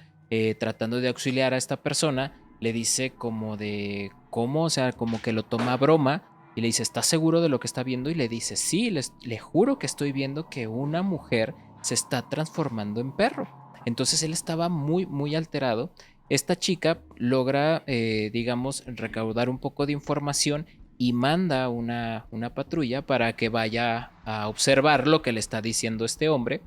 tratando de auxiliar a esta persona, le dice como de cómo, o sea, como que lo toma a broma y le dice, ¿estás seguro de lo que está viendo? Y le dice, sí, le juro que estoy viendo que una mujer se está transformando en perro. Entonces él estaba muy, muy alterado. Esta chica logra, digamos, recaudar un poco de información y manda una patrulla para que vaya a observar lo que le está diciendo este hombre.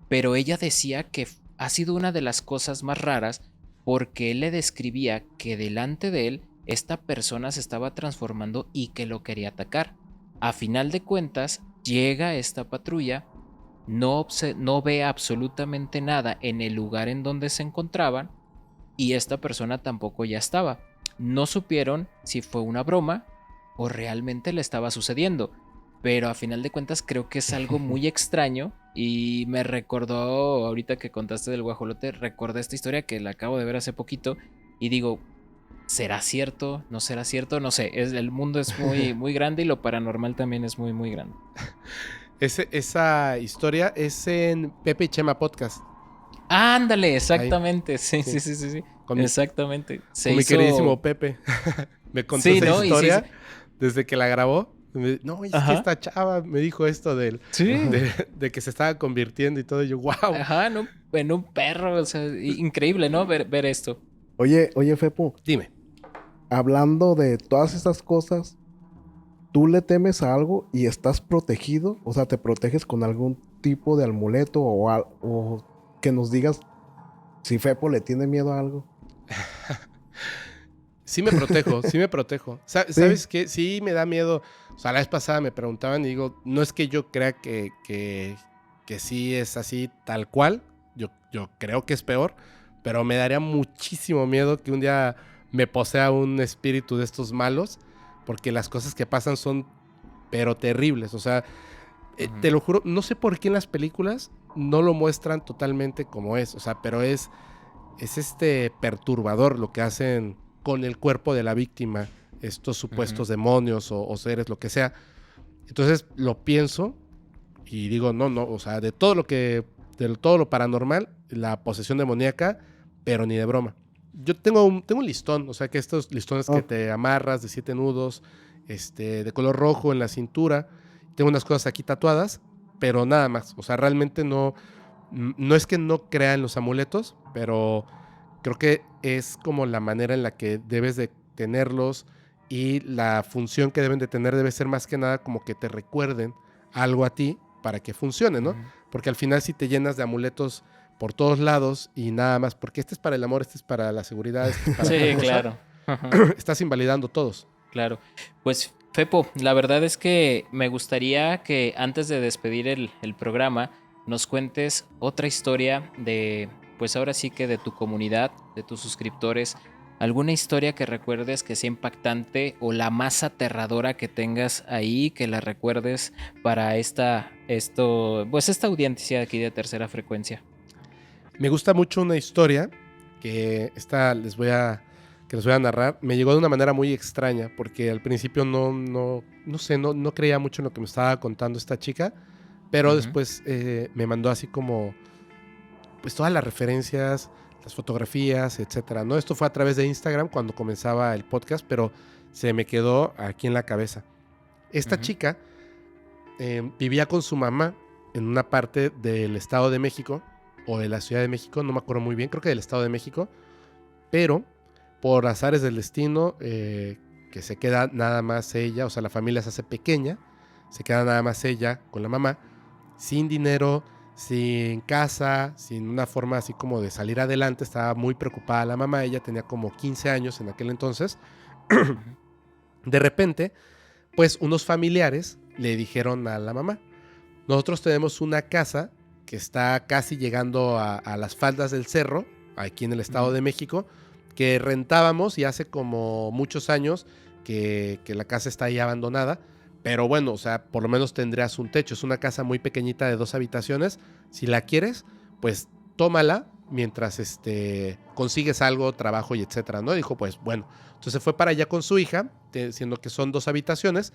Pero ella decía que ha sido una de las cosas más raras porque él le describía que delante de él esta persona se estaba transformando y que lo quería atacar. A final de cuentas, llega esta patrulla, no ve absolutamente nada en el lugar en donde se encontraban y esta persona tampoco ya estaba. No supieron si fue una broma o realmente le estaba sucediendo, pero a final de cuentas creo que es algo muy extraño y me recordó, ahorita que contaste del guajolote, recordé esta historia que la acabo de ver hace poquito y digo, ¿será cierto? ¿No será cierto? No sé, el mundo es muy, muy grande y lo paranormal también es muy, muy grande. Esa historia es en Pepe y Chema Podcast. Ándale, exactamente. Ahí. Sí. Exactamente. Con mi queridísimo Pepe. Me contó esa historia desde que la grabó. No, es que esta chava me dijo esto de que se estaba convirtiendo y todo. Y yo, wow. Ajá, en un perro. O sea, increíble, ¿no? Ver esto. Oye, Fepo. Dime. Hablando de todas estas cosas, ¿tú le temes a algo y estás protegido? O sea, ¿te proteges con algún tipo de amuleto o que nos digas si Fepo le tiene miedo a algo? Sí me protejo. ¿Sabes qué? Sí me da miedo. O sea, la vez pasada me preguntaban y digo, no es que yo crea que sí es así tal cual. Yo creo que es peor, pero me daría muchísimo miedo que un día me posea un espíritu de estos malos, porque las cosas que pasan son pero terribles. O sea, te lo juro, no sé por qué en las películas no lo muestran totalmente como es. O sea, pero es perturbador lo que hacen con el cuerpo de la víctima, estos supuestos demonios o seres, lo que sea. Entonces lo pienso y digo, no, o sea, de todo lo paranormal, la posesión demoníaca, pero ni de broma. Yo tengo un listón, o sea, que estos listones que te amarras de 7 nudos, de color rojo en la cintura. Tengo unas cosas aquí tatuadas, pero nada más. O sea, realmente no es que no crea en los amuletos, pero creo que es como la manera en la que debes de tenerlos y la función que deben de tener debe ser más que nada como que te recuerden algo a ti para que funcione, ¿no? Porque al final si te llenas de amuletos por todos lados y nada más, porque este es para el amor, este es para la seguridad, este es para sí, claro. Estás invalidando todos. Claro. Pues Fepo, la verdad es que me gustaría que antes de despedir el programa nos cuentes otra historia de, pues ahora sí que de tu comunidad, de tus suscriptores, alguna historia que recuerdes que sea impactante o la más aterradora que tengas ahí, que la recuerdes para esta audiencia aquí de Tercera Frecuencia. Me gusta mucho una historia que les voy a narrar. Me llegó de una manera muy extraña porque al principio no sé, no creía mucho en lo que me estaba contando esta chica, pero después me mandó así como pues todas las referencias, las fotografías, etcétera, ¿no? Esto fue a través de Instagram cuando comenzaba el podcast, pero se me quedó aquí en la cabeza. Esta chica vivía con su mamá en una parte del Estado de México o de la Ciudad de México, no me acuerdo muy bien, creo que del Estado de México, pero por azares del destino, que se queda nada más ella, o sea, la familia se hace pequeña, se queda nada más ella con la mamá, sin dinero, sin casa, sin una forma así como de salir adelante. Estaba muy preocupada la mamá, ella tenía como 15 años en aquel entonces. De repente, pues unos familiares le dijeron a la mamá: nosotros tenemos una casa que está casi llegando a las faldas del cerro, aquí en el Estado de México, que rentábamos, y hace como muchos años que la casa está ahí abandonada, pero bueno, o sea, por lo menos tendrías un techo. Es una casa muy pequeñita de 2 habitaciones. Si la quieres, pues tómala mientras consigues algo, trabajo y etcétera, ¿no? Dijo, pues bueno. Entonces fue para allá con su hija, siendo que son 2 habitaciones.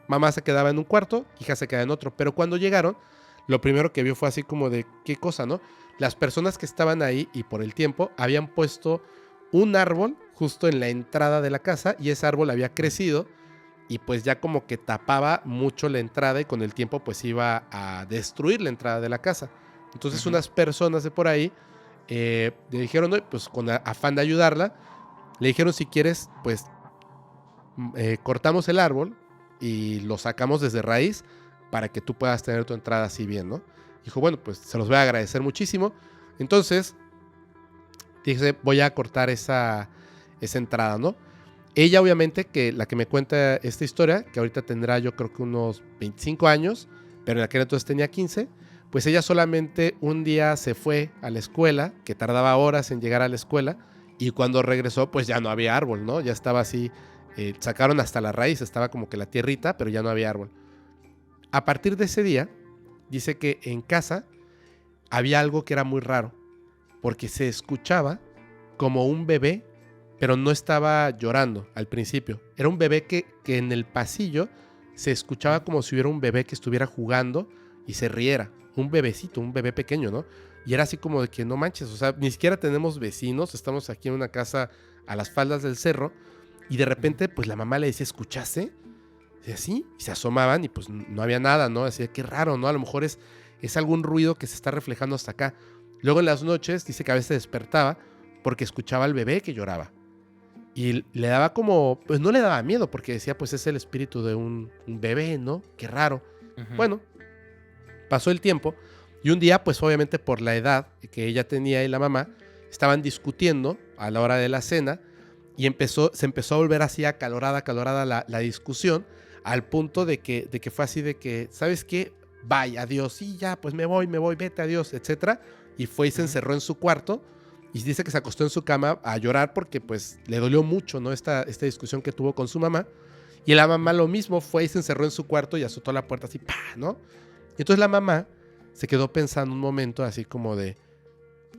Mamá se quedaba en un cuarto, hija se quedaba en otro. Pero cuando llegaron, lo primero que vio fue así como de, ¿qué cosa, no? Las personas que estaban ahí, y por el tiempo, habían puesto un árbol justo en la entrada de la casa, y ese árbol había crecido y pues ya como que tapaba mucho la entrada, y con el tiempo pues iba a destruir la entrada de la casa. Entonces unas personas de por ahí le dijeron, no, pues con afán de ayudarla, le dijeron, si quieres pues cortamos el árbol y lo sacamos desde raíz para que tú puedas tener tu entrada así bien, ¿no? Dijo, bueno, pues se los voy a agradecer muchísimo. Entonces dice, voy a cortar esa entrada, ¿no? Ella, obviamente, que la que me cuenta esta historia, que ahorita tendrá yo creo que unos 25 años, pero en aquel entonces tenía 15, pues ella solamente un día se fue a la escuela, que tardaba horas en llegar a la escuela, y cuando regresó pues ya no había árbol, ¿no? Ya estaba así, sacaron hasta la raíz, estaba como que la tierrita, pero ya no había árbol. A partir de ese día, dice que en casa había algo que era muy raro, porque se escuchaba como un bebé, pero no estaba llorando al principio. Era un bebé que en el pasillo se escuchaba como si hubiera un bebé que estuviera jugando y se riera. Un bebecito, un bebé pequeño, ¿no? Y era así como de que no manches, o sea, ni siquiera tenemos vecinos, estamos aquí en una casa a las faldas del cerro, y de repente pues la mamá le decía, ¿escuchaste? Y así, y se asomaban y pues no había nada, ¿no? Decía, qué raro, ¿no? A lo mejor es algún ruido que se está reflejando hasta acá. Luego en las noches dice que a veces despertaba porque escuchaba al bebé que lloraba. Y le daba como, pues no le daba miedo, porque decía, pues es el espíritu de un bebé, ¿no? Qué raro. Bueno, pasó el tiempo y un día, pues obviamente por la edad que ella tenía y la mamá, estaban discutiendo a la hora de la cena, y se empezó a volver así acalorada la discusión, al punto de que fue así de que, ¿sabes qué? Bye, adiós, sí, ya, pues me voy, vete, adiós, etcétera. Y fue y se encerró en su cuarto. Y dice que se acostó en su cama a llorar porque pues le dolió mucho, ¿no? Esta discusión que tuvo con su mamá. Y la mamá lo mismo, fue y se encerró en su cuarto y azotó la puerta así, ¡pah!, ¿no? Y entonces la mamá se quedó pensando un momento así como de,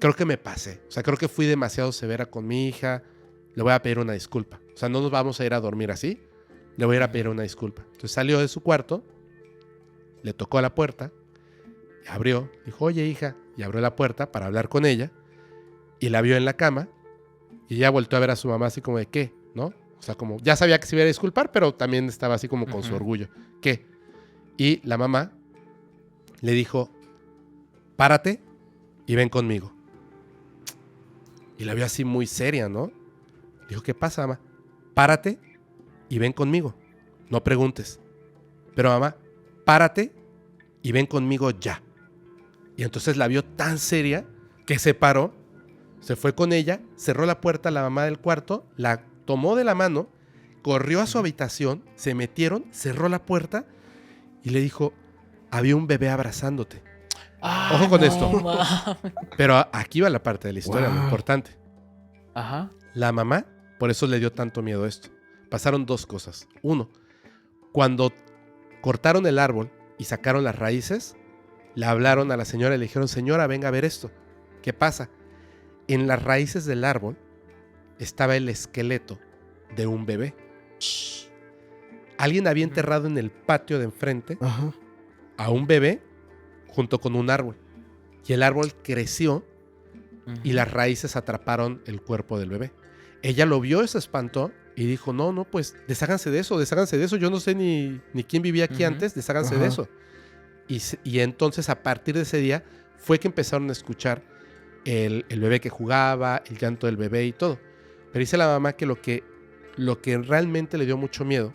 creo que me pasé. O sea, creo que fui demasiado severa con mi hija. Le voy a pedir una disculpa. O sea, no nos vamos a ir a dormir así. Le voy a ir a pedir una disculpa. Entonces salió de su cuarto, le tocó a la puerta, abrió, dijo, oye, hija, y abrió la puerta para hablar con ella. Y la vio en la cama, y ella volteó a ver a su mamá así como de, ¿qué? ¿No? O sea, como, ya sabía que se iba a disculpar, pero también estaba así como con su orgullo. ¿Qué? Y la mamá le dijo, párate y ven conmigo. Y la vio así muy seria, ¿no? Dijo, ¿qué pasa, mamá? Párate y ven conmigo. No preguntes. Pero mamá, párate y ven conmigo ya. Y entonces la vio tan seria que se paró, se fue con ella, cerró la puerta a la mamá del cuarto, la tomó de la mano, corrió a su habitación, se metieron, cerró la puerta y le dijo, había un bebé abrazándote. Ojo con esto. Pero aquí va la parte de la historia, lo importante. Ajá. La mamá, por eso le dio tanto miedo a esto. Pasaron 2 cosas. 1, cuando cortaron el árbol y sacaron las raíces, le hablaron a la señora y le dijeron, señora, venga a ver esto. ¿Qué pasa? En las raíces del árbol estaba el esqueleto de un bebé. Alguien había enterrado en el patio de enfrente a un bebé junto con un árbol. Y el árbol creció y las raíces atraparon el cuerpo del bebé. Ella lo vio, se espantó y dijo, no, pues desháganse de eso. Yo no sé ni quién vivía aquí antes, desháganse de eso. Y entonces a partir de ese día fue que empezaron a escuchar el bebé que jugaba, el llanto del bebé y todo. Pero dice la mamá que lo que realmente le dio mucho miedo,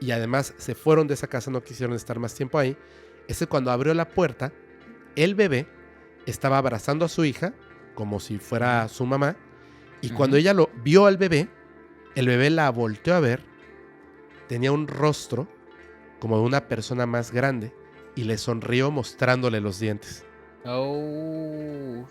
y además se fueron de esa casa, no quisieron estar más tiempo ahí, es que cuando abrió la puerta, el bebé estaba abrazando a su hija como si fuera su mamá, y cuando ella lo vio al bebé, el bebé la volteó a ver, tenía un rostro como de una persona más grande y le sonrió mostrándole los dientes. Oh.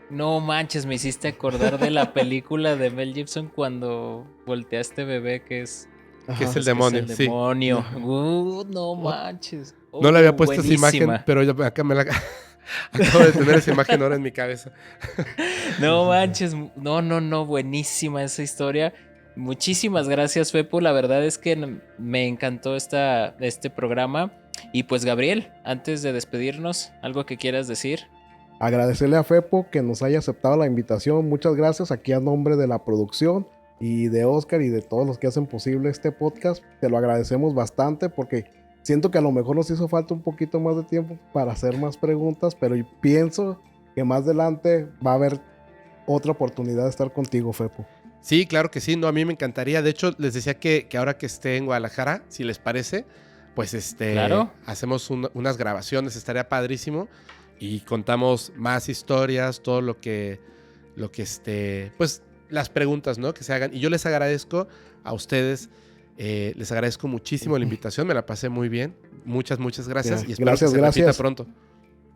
No manches, me hiciste acordar de la película de Mel Gibson cuando voltea a este bebé que es el demonio. Es el demonio. No manches. No le había puesto buenísima esa imagen, pero yo acá acabo de tener esa imagen ahora en mi cabeza. No manches. No, buenísima esa historia. Muchísimas gracias, Fepo. La verdad es que me encantó este programa. Y pues, Gabriel, antes de despedirnos, ¿algo que quieras decir? Agradecerle a Fepo que nos haya aceptado la invitación. Muchas gracias aquí a nombre de la producción y de Oscar y de todos los que hacen posible este podcast. Te lo agradecemos bastante porque siento que a lo mejor nos hizo falta un poquito más de tiempo para hacer más preguntas, pero pienso que más adelante va a haber otra oportunidad de estar contigo, Fepo. Sí, claro que sí. No, a mí me encantaría. De hecho, les decía que ahora que esté en Guadalajara, si les parece, pues claro, hacemos unas grabaciones, estaría padrísimo. Y contamos más historias, todo lo que pues las preguntas, ¿no? Que se hagan. Y yo les agradezco a ustedes, les agradezco muchísimo la invitación, me la pasé muy bien. Muchas gracias. Yeah, y espero que se repita pronto.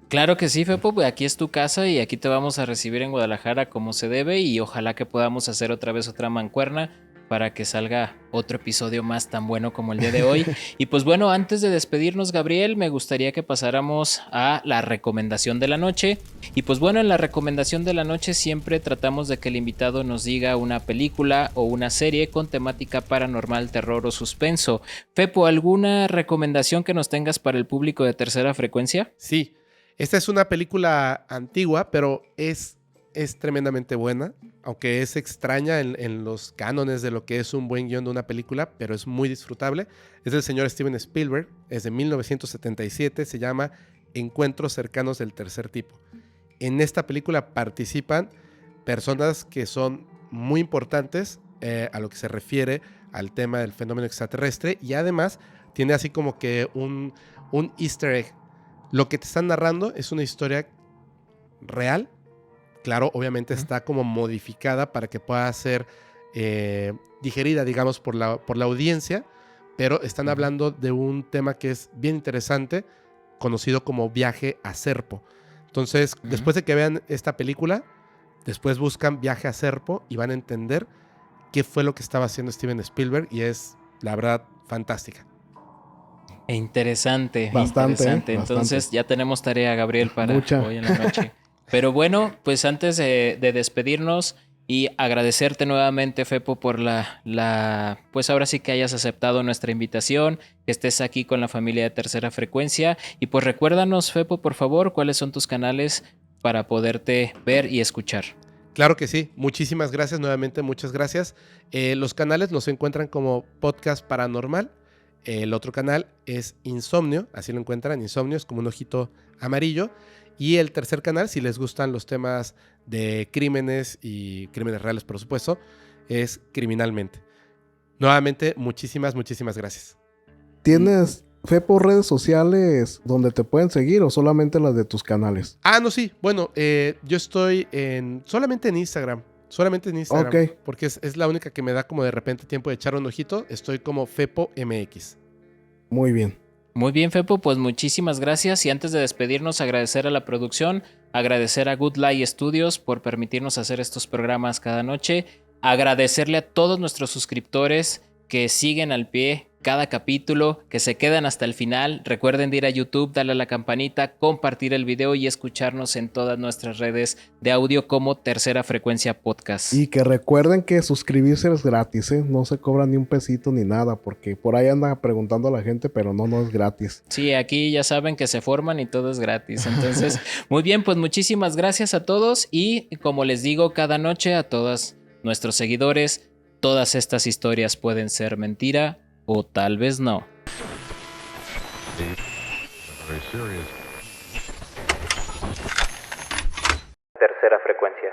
Claro que sí, Fepo, aquí es tu casa y aquí te vamos a recibir en Guadalajara como se debe y ojalá que podamos hacer otra vez otra mancuerna para que salga otro episodio más tan bueno como el día de hoy. Y pues bueno, antes de despedirnos, Gabriel, me gustaría que pasáramos a la recomendación de la noche. Y pues bueno, en la recomendación de la noche siempre tratamos de que el invitado nos diga una película o una serie con temática paranormal, terror o suspenso. Fepo, ¿alguna recomendación que nos tengas para el público de Tercera Frecuencia? Sí, esta es una película antigua, pero es tremendamente buena, aunque es extraña en los cánones de lo que es un buen guión de una película, pero es muy disfrutable. Es del señor Steven Spielberg, es de 1977, se llama Encuentros cercanos del tercer tipo. En esta película participan personas que son muy importantes a lo que se refiere al tema del fenómeno extraterrestre, y además tiene así como que un easter egg. Lo que te están narrando es una historia real. Claro, obviamente está como modificada para que pueda ser digerida, digamos, por la audiencia, pero están hablando de un tema que es bien interesante, conocido como Viaje a Serpo. Entonces, después de que vean esta película, después buscan Viaje a Serpo y van a entender qué fue lo que estaba haciendo Steven Spielberg, y es, la verdad, fantástica. Interesante, bastante. Entonces ya tenemos tarea, Gabriel, para hoy en la noche. Pero bueno, pues antes de despedirnos y agradecerte nuevamente, Fepo, por pues ahora sí que hayas aceptado nuestra invitación, que estés aquí con la familia de Tercera Frecuencia. Y pues recuérdanos, Fepo, por favor, cuáles son tus canales para poderte ver y escuchar. Claro que sí, muchísimas gracias nuevamente, muchas gracias. Los canales nos encuentran como Podcast Paranormal. El otro canal es Insomnio, así lo encuentran, Insomnio es como un ojito amarillo. Y el tercer canal, si les gustan los temas de crímenes y crímenes reales, por supuesto, es Criminalmente. Nuevamente, muchísimas gracias. ¿Tienes Fepo, redes sociales donde te pueden seguir o solamente las de tus canales. Ah, no, sí. Bueno, yo estoy solamente en Instagram. Solamente en Instagram. Ok. Porque es la única que me da como de repente tiempo de echar un ojito. Estoy como Fepo MX. Muy bien. Muy bien, Fepo, pues muchísimas gracias. Y antes de despedirnos, agradecer a la producción, agradecer a Good Light Studios por permitirnos hacer estos programas cada noche, agradecerle a todos nuestros suscriptores que siguen al pie cada capítulo, que se quedan hasta el final. Recuerden de ir a YouTube, darle a la campanita, compartir el video y escucharnos en todas nuestras redes de audio como Tercera Frecuencia Podcast. Y que recuerden que suscribirse es gratis, ¿eh? No se cobra ni un pesito ni nada, porque por ahí anda preguntando a la gente, pero no es gratis. Sí, aquí ya saben que se forman y todo es gratis. Entonces, muy bien, pues muchísimas gracias a todos y como les digo cada noche a todos nuestros seguidores, todas estas historias pueden ser mentira o tal vez no. Tercera Frecuencia.